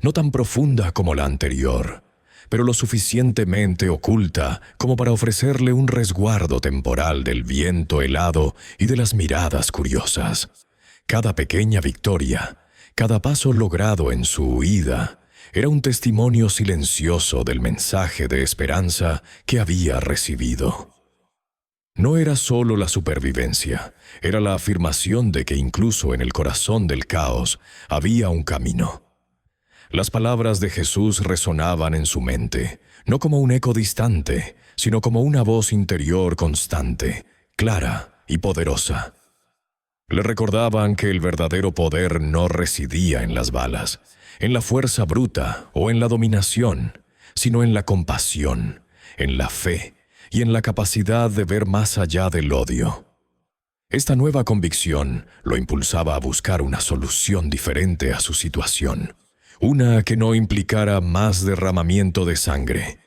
[SPEAKER 1] no tan profunda como la anterior, pero lo suficientemente oculta como para ofrecerle un resguardo temporal del viento helado y de las miradas curiosas. Cada pequeña victoria, cada paso logrado en su huida, era un testimonio silencioso del mensaje de esperanza que había recibido. No era solo la supervivencia, era la afirmación de que incluso en el corazón del caos había un camino. Las palabras de Jesús resonaban en su mente, no como un eco distante, sino como una voz interior constante, clara y poderosa. Le recordaban que el verdadero poder no residía en las balas, en la fuerza bruta o en la dominación, sino en la compasión, en la fe y en la capacidad de ver más allá del odio. Esta nueva convicción lo impulsaba a buscar una solución diferente a su situación, una que no implicara más derramamiento de sangre.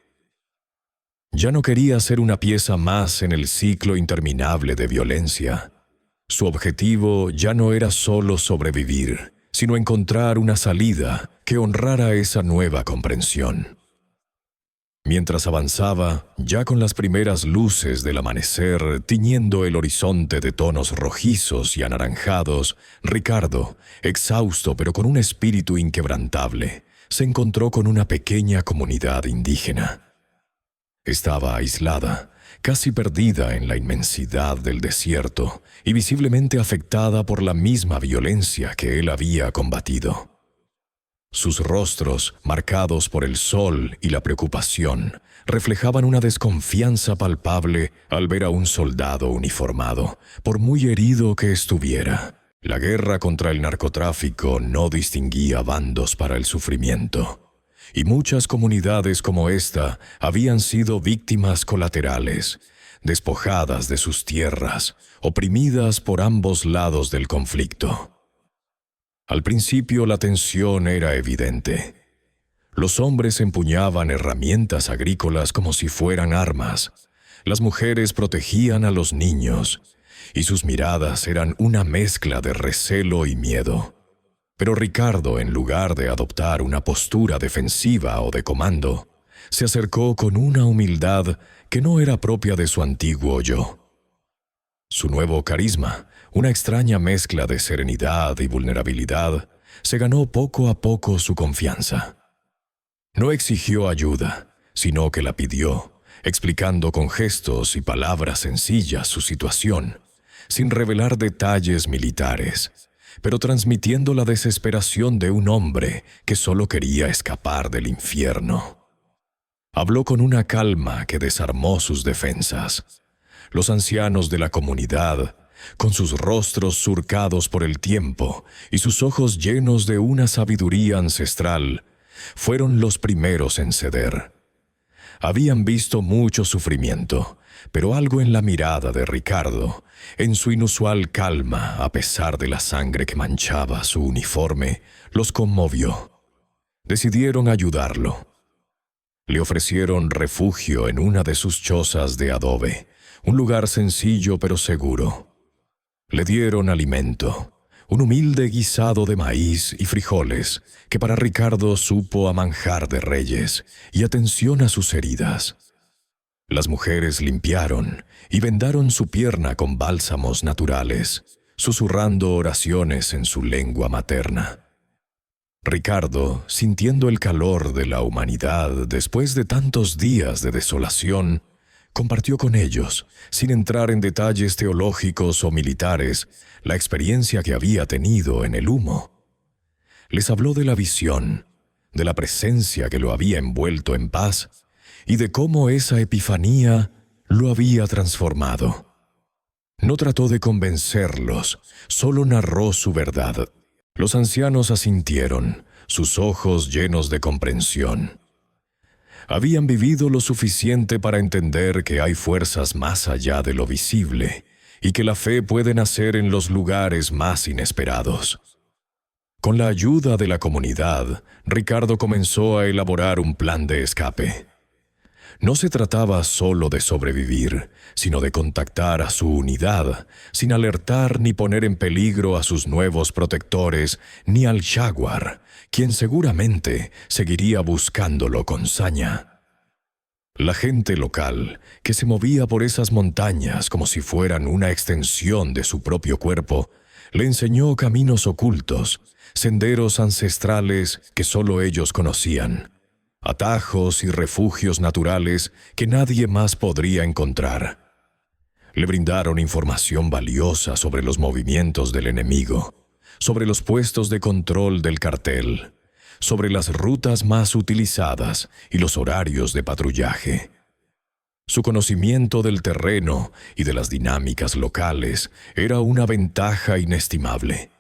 [SPEAKER 1] Ya no quería ser una pieza más en el ciclo interminable de violencia. Su objetivo ya no era solo sobrevivir, sino encontrar una salida que honrara esa nueva comprensión. Mientras avanzaba, ya con las primeras luces del amanecer tiñendo el horizonte de tonos rojizos y anaranjados, Ricardo, exhausto pero con un espíritu inquebrantable, se encontró con una pequeña comunidad indígena. Estaba aislada, casi perdida en la inmensidad del desierto y visiblemente afectada por la misma violencia que él había combatido. Sus rostros, marcados por el sol y la preocupación, reflejaban una desconfianza palpable al ver a un soldado uniformado, por muy herido que estuviera. La guerra contra el narcotráfico no distinguía bandos para el sufrimiento, y muchas comunidades como esta habían sido víctimas colaterales, despojadas de sus tierras, oprimidas por ambos lados del conflicto. Al principio la tensión era evidente. Los hombres empuñaban herramientas agrícolas como si fueran armas. Las mujeres protegían a los niños, y sus miradas eran una mezcla de recelo y miedo. Pero Ricardo, en lugar de adoptar una postura defensiva o de comando, se acercó con una humildad que no era propia de su antiguo yo. Su nuevo carisma, una extraña mezcla de serenidad y vulnerabilidad, se ganó poco a poco su confianza. No exigió ayuda, sino que la pidió, explicando con gestos y palabras sencillas su situación, sin revelar detalles militares, pero transmitiendo la desesperación de un hombre que solo quería escapar del infierno. Habló con una calma que desarmó sus defensas. Los ancianos de la comunidad, con sus rostros surcados por el tiempo y sus ojos llenos de una sabiduría ancestral, fueron los primeros en ceder. Habían visto mucho sufrimiento, pero algo en la mirada de Ricardo, en su inusual calma a pesar de la sangre que manchaba su uniforme, los conmovió. Decidieron ayudarlo. Le ofrecieron refugio en una de sus chozas de adobe, un lugar sencillo pero seguro. Le dieron alimento, un humilde guisado de maíz y frijoles que para Ricardo supo a manjar de reyes, y atención a sus heridas. Las mujeres limpiaron y vendaron su pierna con bálsamos naturales, susurrando oraciones en su lengua materna. Ricardo, sintiendo el calor de la humanidad después de tantos días de desolación, compartió con ellos, sin entrar en detalles teológicos o militares, la experiencia que había tenido en el humo. Les habló de la visión, de la presencia que lo había envuelto en paz y de cómo esa epifanía lo había transformado. No trató de convencerlos, solo narró su verdad. Los ancianos asintieron, sus ojos llenos de comprensión. Habían vivido lo suficiente para entender que hay fuerzas más allá de lo visible y que la fe puede nacer en los lugares más inesperados. Con la ayuda de la comunidad, Ricardo comenzó a elaborar un plan de escape. No se trataba solo de sobrevivir, sino de contactar a su unidad, sin alertar ni poner en peligro a sus nuevos protectores, ni al Jaguar, quien seguramente seguiría buscándolo con saña. La gente local, que se movía por esas montañas como si fueran una extensión de su propio cuerpo, le enseñó caminos ocultos, senderos ancestrales que solo ellos conocían, atajos y refugios naturales que nadie más podría encontrar. Le brindaron información valiosa sobre los movimientos del enemigo, sobre los puestos de control del cartel, sobre las rutas más utilizadas y los horarios de patrullaje. Su conocimiento del terreno y de las dinámicas locales era una ventaja inestimable.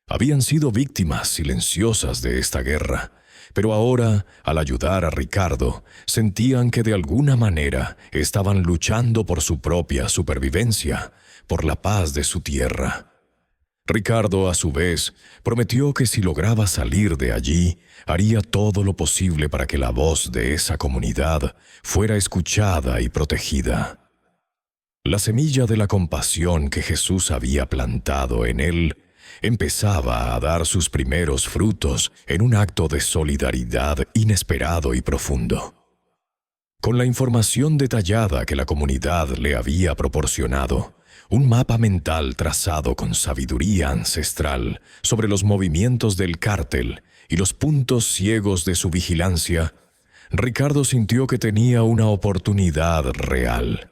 [SPEAKER 1] Habían sido víctimas silenciosas de esta guerra, pero ahora, al ayudar a Ricardo, sentían que de alguna manera estaban luchando por su propia supervivencia, por la paz de su tierra. Ricardo, a su vez, prometió que si lograba salir de allí, haría todo lo posible para que la voz de esa comunidad fuera escuchada y protegida. La semilla de la compasión que Jesús había plantado en él empezaba a dar sus primeros frutos en un acto de solidaridad inesperado y profundo. Con la información detallada que la comunidad le había proporcionado, un mapa mental trazado con sabiduría ancestral sobre los movimientos del cártel y los puntos ciegos de su vigilancia, Ricardo sintió que tenía una oportunidad real.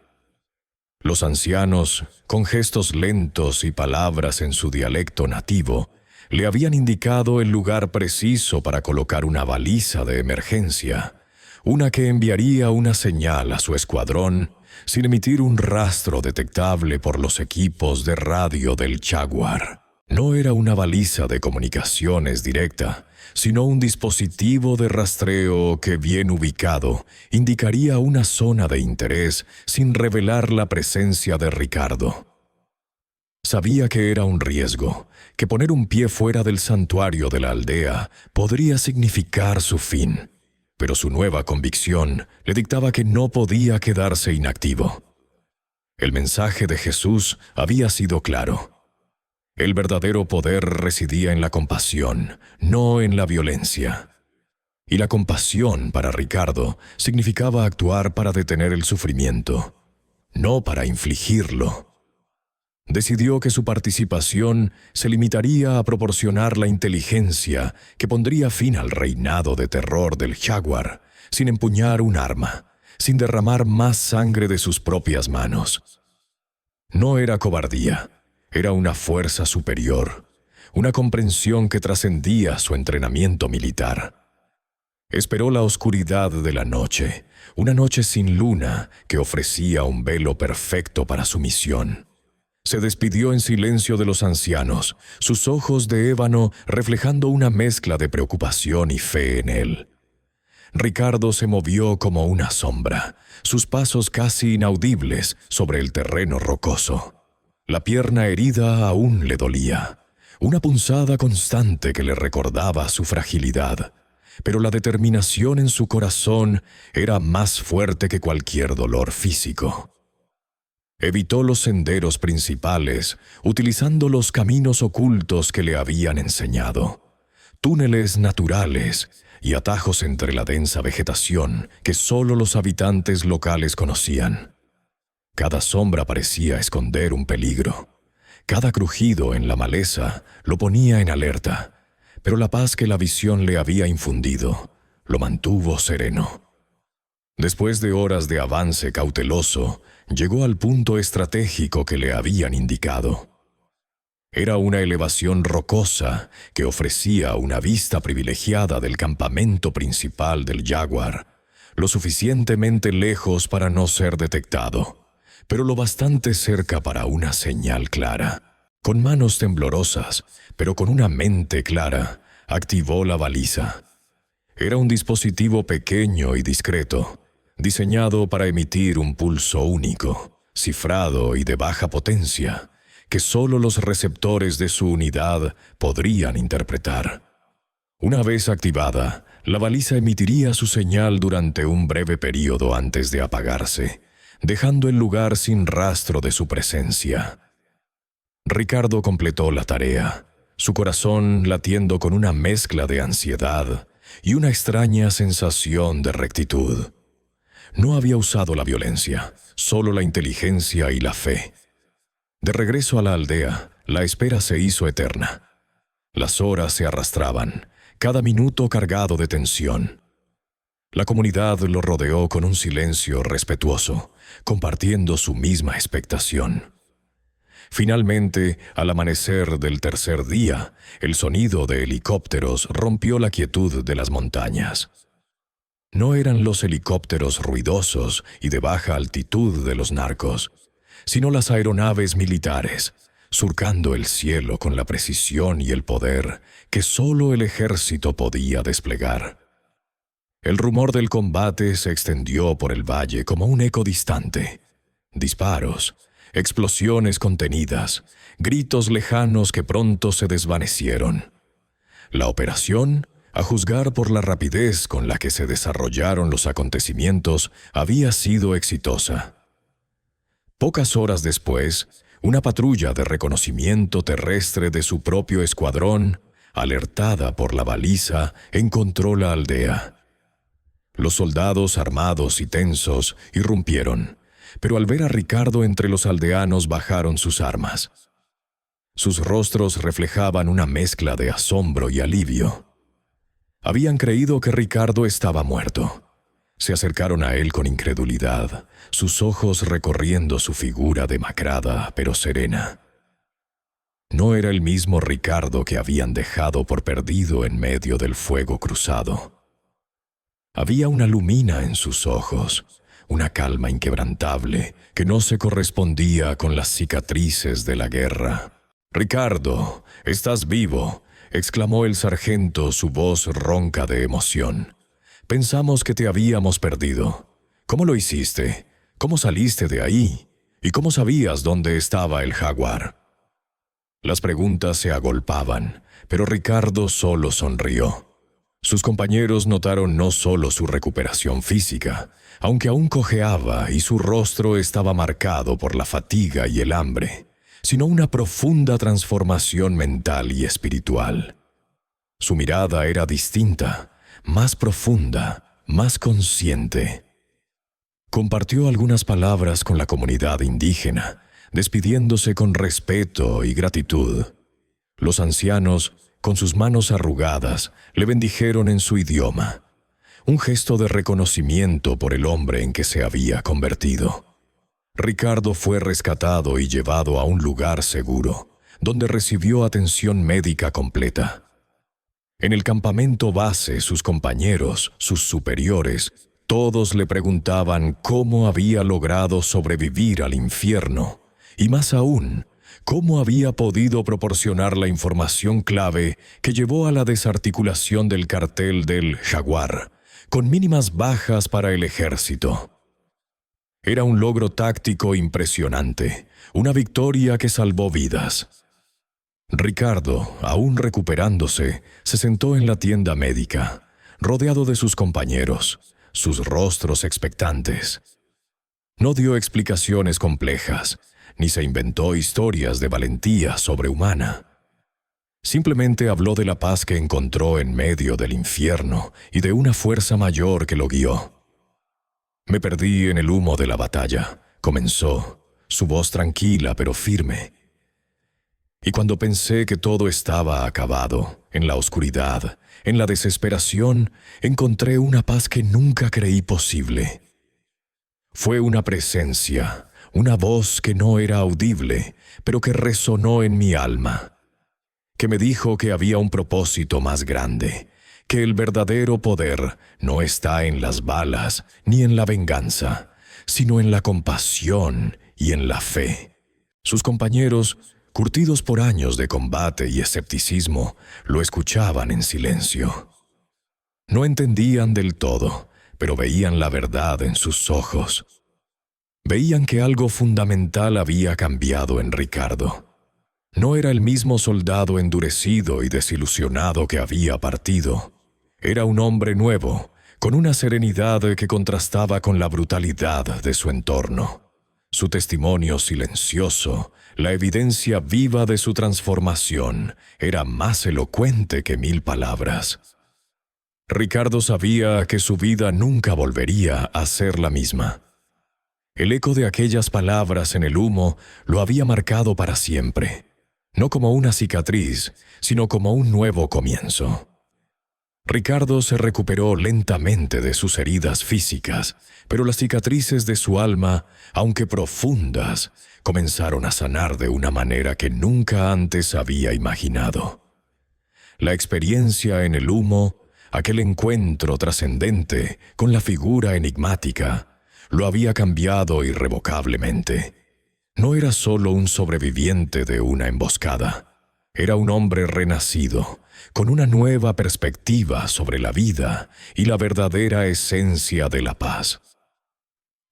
[SPEAKER 1] Los ancianos, con gestos lentos y palabras en su dialecto nativo, le habían indicado el lugar preciso para colocar una baliza de emergencia, una que enviaría una señal a su escuadrón sin emitir un rastro detectable por los equipos de radio del Jaguar. No era una baliza de comunicaciones directa, sino un dispositivo de rastreo que, bien ubicado, indicaría una zona de interés sin revelar la presencia de Ricardo. Sabía que era un riesgo, que poner un pie fuera del santuario de la aldea podría significar su fin, pero su nueva convicción le dictaba que no podía quedarse inactivo. El mensaje de Jesús había sido claro. El verdadero poder residía en la compasión, no en la violencia. Y la compasión para Ricardo significaba actuar para detener el sufrimiento, no para infligirlo. Decidió que su participación se limitaría a proporcionar la inteligencia que pondría fin al reinado de terror del Jaguar, sin empuñar un arma, sin derramar más sangre de sus propias manos. No era cobardía. Era una fuerza superior, una comprensión que trascendía su entrenamiento militar. Esperó la oscuridad de la noche, una noche sin luna que ofrecía un velo perfecto para su misión. Se despidió en silencio de los ancianos, sus ojos de ébano reflejando una mezcla de preocupación y fe en él. Ricardo se movió como una sombra, sus pasos casi inaudibles sobre el terreno rocoso. La pierna herida aún le dolía, una punzada constante que le recordaba su fragilidad, pero la determinación en su corazón era más fuerte que cualquier dolor físico. Evitó los senderos principales, utilizando los caminos ocultos que le habían enseñado, túneles naturales y atajos entre la densa vegetación que solo los habitantes locales conocían. Cada sombra parecía esconder un peligro. Cada crujido en la maleza lo ponía en alerta, pero la paz que la visión le había infundido lo mantuvo sereno. Después de horas de avance cauteloso, llegó al punto estratégico que le habían indicado. Era una elevación rocosa que ofrecía una vista privilegiada del campamento principal del Jaguar, lo suficientemente lejos para no ser detectado, pero lo bastante cerca para una señal clara. Con manos temblorosas, pero con una mente clara, activó la baliza. Era un dispositivo pequeño y discreto, diseñado para emitir un pulso único, cifrado y de baja potencia, que solo los receptores de su unidad podrían interpretar. Una vez activada, La baliza emitiría su señal durante un breve período antes de apagarse, dejando el lugar sin rastro de su presencia. Ricardo completó la tarea, su corazón latiendo con una mezcla de ansiedad y una extraña sensación de rectitud. No había usado la violencia, solo la inteligencia y la fe. De regreso a la aldea, la espera se hizo eterna. Las horas se arrastraban, cada minuto cargado de tensión. La comunidad lo rodeó con un silencio respetuoso, compartiendo su misma expectación. Finalmente, al amanecer del tercer día, el sonido de helicópteros rompió la quietud de las montañas. No eran los helicópteros ruidosos y de baja altitud de los narcos, sino las aeronaves militares, surcando el cielo con la precisión y el poder que solo el ejército podía desplegar. El rumor del combate se extendió por el valle como un eco distante. Disparos, explosiones contenidas, gritos lejanos que pronto se desvanecieron. La operación, a juzgar por la rapidez con la que se desarrollaron los acontecimientos, había sido exitosa. Pocas horas después, una patrulla de reconocimiento terrestre de su propio escuadrón, alertada por la baliza, encontró la aldea. Los soldados armados y tensos irrumpieron, pero al ver a Ricardo entre los aldeanos bajaron sus armas. Sus rostros reflejaban una mezcla de asombro y alivio. Habían creído que Ricardo estaba muerto. Se acercaron a él con incredulidad, sus ojos recorriendo su figura demacrada pero serena. No era el mismo Ricardo que habían dejado por perdido en medio del fuego cruzado. Había una lumina en sus ojos, una calma inquebrantable que no se correspondía con las cicatrices de la guerra. «Ricardo, estás vivo», exclamó el sargento, su voz ronca de emoción. «Pensamos que te habíamos perdido. ¿Cómo lo hiciste? ¿Cómo saliste de ahí? ¿Y cómo sabías dónde estaba el jaguar?» Las preguntas se agolpaban, pero Ricardo solo sonrió. Sus compañeros notaron no solo su recuperación física, aunque aún cojeaba y su rostro estaba marcado por la fatiga y el hambre, sino una profunda transformación mental y espiritual. Su mirada era distinta, más profunda, más consciente. Compartió algunas palabras con la comunidad indígena, despidiéndose con respeto y gratitud. Los ancianos, con sus manos arrugadas, le bendijeron en su idioma, un gesto de reconocimiento por el hombre en que se había convertido. Ricardo fue rescatado y llevado a un lugar seguro, donde recibió atención médica completa. En el campamento base, sus compañeros, sus superiores, todos le preguntaban cómo había logrado sobrevivir al infierno, y más aún, cómo había podido proporcionar la información clave que llevó a la desarticulación del cartel del Jaguar, con mínimas bajas para el ejército. Era un logro táctico impresionante, una victoria que salvó vidas. Ricardo, aún recuperándose, se sentó en la tienda médica, rodeado de sus compañeros, sus rostros expectantes. No dio explicaciones complejas, ni se inventó historias de valentía sobrehumana. Simplemente habló de la paz que encontró en medio del infierno y de una fuerza mayor que lo guió. «Me perdí en el humo de la batalla», comenzó, su voz tranquila pero firme. «Y cuando pensé que todo estaba acabado, en la oscuridad, en la desesperación, encontré una paz que nunca creí posible. Fue una presencia, una voz que no era audible, pero que resonó en mi alma, que me dijo que había un propósito más grande, que el verdadero poder no está en las balas ni en la venganza, sino en la compasión y en la fe». Sus compañeros, curtidos por años de combate y escepticismo, lo escuchaban en silencio. No entendían del todo, pero veían la verdad en sus ojos. Veían que algo fundamental había cambiado en Ricardo. No era el mismo soldado endurecido y desilusionado que había partido. Era un hombre nuevo, con una serenidad que contrastaba con la brutalidad de su entorno. Su testimonio silencioso, la evidencia viva de su transformación, era más elocuente que 1000 palabras. Ricardo sabía que su vida nunca volvería a ser la misma. El eco de aquellas palabras en el humo lo había marcado para siempre, no como una cicatriz, sino como un nuevo comienzo. Ricardo se recuperó lentamente de sus heridas físicas, pero las cicatrices de su alma, aunque profundas, comenzaron a sanar de una manera que nunca antes había imaginado. La experiencia en el humo, aquel encuentro trascendente con la figura enigmática, lo había cambiado irrevocablemente. No era solo un sobreviviente de una emboscada. Era un hombre renacido, con una nueva perspectiva sobre la vida y la verdadera esencia de la paz.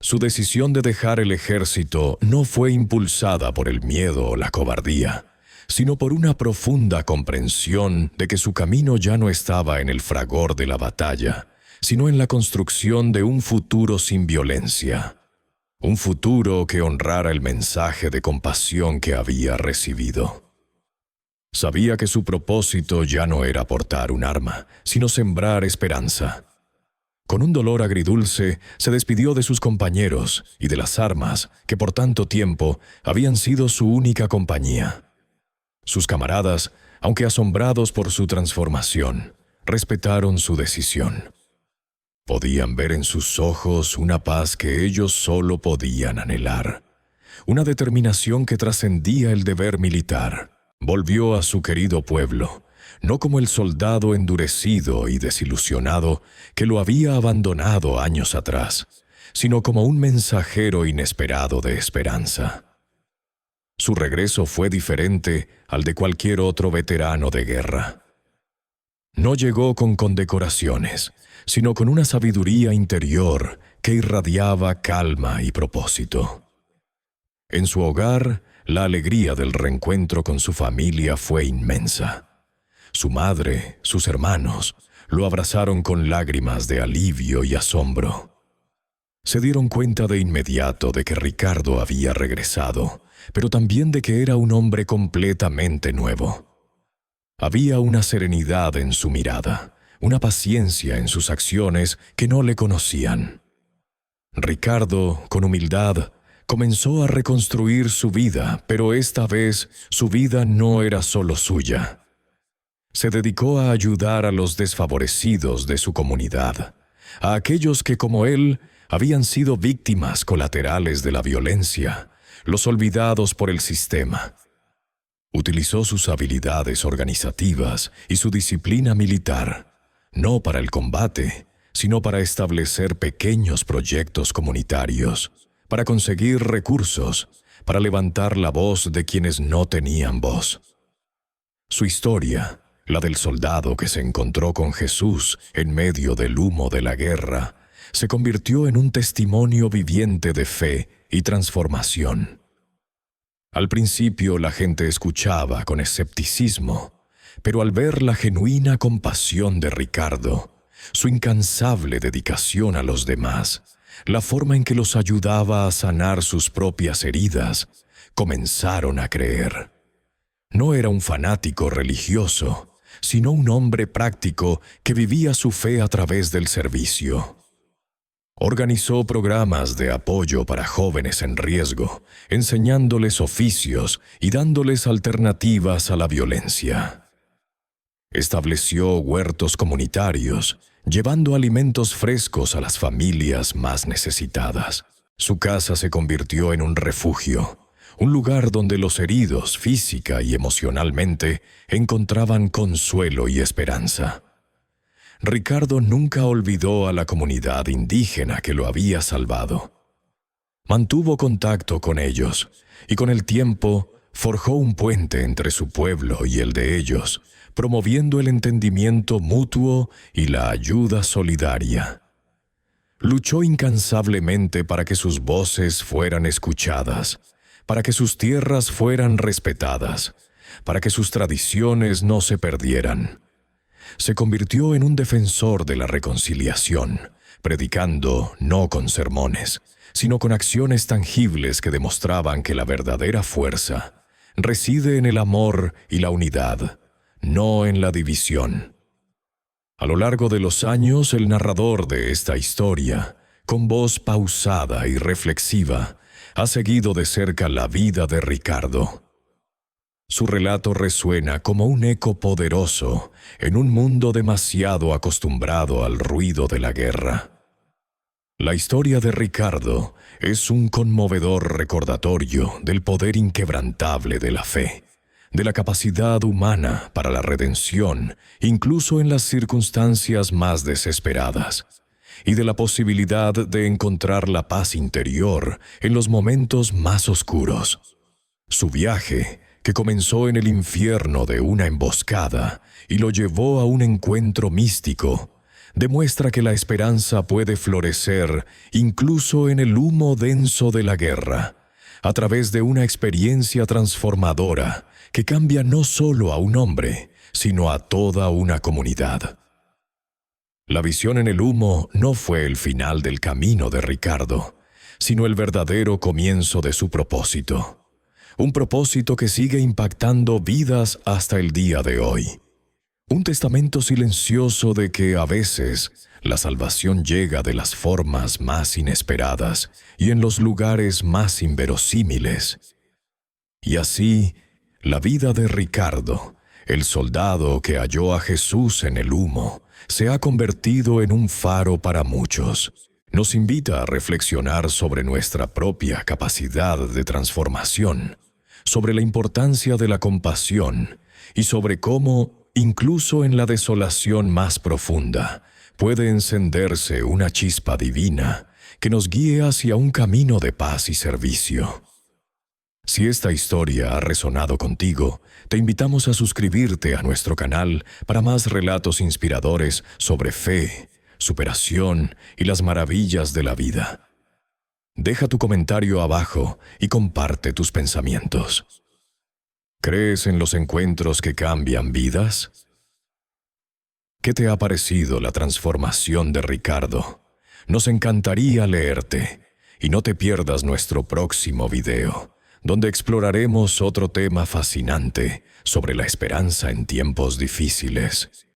[SPEAKER 1] Su decisión de dejar el ejército no fue impulsada por el miedo o la cobardía, sino por una profunda comprensión de que su camino ya no estaba en el fragor de la batalla, sino en la construcción de un futuro sin violencia. Un futuro que honrara el mensaje de compasión que había recibido. Sabía que su propósito ya no era portar un arma, sino sembrar esperanza. Con un dolor agridulce, se despidió de sus compañeros y de las armas que por tanto tiempo habían sido su única compañía. Sus camaradas, aunque asombrados por su transformación, respetaron su decisión. Podían ver en sus ojos una paz que ellos solo podían anhelar, una determinación que trascendía el deber militar. Volvió a su querido pueblo, no como el soldado endurecido y desilusionado que lo había abandonado años atrás, sino como un mensajero inesperado de esperanza. Su regreso fue diferente al de cualquier otro veterano de guerra. No llegó con condecoraciones, sino con una sabiduría interior que irradiaba calma y propósito. En su hogar, la alegría del reencuentro con su familia fue inmensa. Su madre, sus hermanos, lo abrazaron con lágrimas de alivio y asombro. Se dieron cuenta de inmediato de que Ricardo había regresado, pero también de que era un hombre completamente nuevo. Había una serenidad en su mirada, una paciencia en sus acciones que no le conocían. Ricardo, con humildad, comenzó a reconstruir su vida, pero esta vez su vida no era solo suya. Se dedicó a ayudar a los desfavorecidos de su comunidad, a aquellos que, como él, habían sido víctimas colaterales de la violencia, los olvidados por el sistema. Utilizó sus habilidades organizativas y su disciplina militar, no para el combate, sino para establecer pequeños proyectos comunitarios, para conseguir recursos, para levantar la voz de quienes no tenían voz. Su historia, la del soldado que se encontró con Jesús en medio del humo de la guerra, se convirtió en un testimonio viviente de fe y transformación. Al principio la gente escuchaba con escepticismo, pero al ver la genuina compasión de Ricardo, su incansable dedicación a los demás, la forma en que los ayudaba a sanar sus propias heridas, comenzaron a creer. No era un fanático religioso, sino un hombre práctico que vivía su fe a través del servicio. Organizó programas de apoyo para jóvenes en riesgo, enseñándoles oficios y dándoles alternativas a la violencia. Estableció huertos comunitarios, llevando alimentos frescos a las familias más necesitadas. Su casa se convirtió en un refugio, un lugar donde los heridos física y emocionalmente encontraban consuelo y esperanza. Ricardo nunca olvidó a la comunidad indígena que lo había salvado. Mantuvo contacto con ellos y con el tiempo forjó un puente entre su pueblo y el de ellos, promoviendo el entendimiento mutuo y la ayuda solidaria. Luchó incansablemente para que sus voces fueran escuchadas, para que sus tierras fueran respetadas, para que sus tradiciones no se perdieran. se convirtió en un defensor de la reconciliación, predicando no con sermones, sino con acciones tangibles que demostraban que la verdadera fuerza reside en el amor y la unidad, no en la división. A lo largo de los años, el narrador de esta historia, con voz pausada y reflexiva, ha seguido de cerca la vida de Ricardo. Su relato resuena como un eco poderoso en un mundo demasiado acostumbrado al ruido de la guerra. La historia de Ricardo es un conmovedor recordatorio del poder inquebrantable de la fe, de la capacidad humana para la redención, incluso en las circunstancias más desesperadas, y de la posibilidad de encontrar la paz interior en los momentos más oscuros. Su viaje, que comenzó en el infierno de una emboscada y lo llevó a un encuentro místico, demuestra que la esperanza puede florecer incluso en el humo denso de la guerra, a través de una experiencia transformadora que cambia no solo a un hombre, sino a toda una comunidad. La visión en el humo no fue el final del camino de Ricardo, sino el verdadero comienzo de su propósito. Un propósito que sigue impactando vidas hasta el día de hoy. Un testamento silencioso de que a veces la salvación llega de las formas más inesperadas y en los lugares más inverosímiles. Y así, la vida de Ricardo, el soldado que halló a Jesús en el humo, se ha convertido en un faro para muchos. Nos invita a reflexionar sobre nuestra propia capacidad de transformación, sobre la importancia de la compasión y sobre cómo, incluso en la desolación más profunda, puede encenderse una chispa divina que nos guíe hacia un camino de paz y servicio. Si esta historia ha resonado contigo, te invitamos a suscribirte a nuestro canal para más relatos inspiradores sobre fe, superación y las maravillas de la vida. Deja tu comentario abajo y comparte tus pensamientos. ¿Crees en los encuentros que cambian vidas? ¿Qué te ha parecido la transformación de Ricardo? Nos encantaría leerte y no te pierdas nuestro próximo video, donde exploraremos otro tema fascinante sobre la esperanza en tiempos difíciles.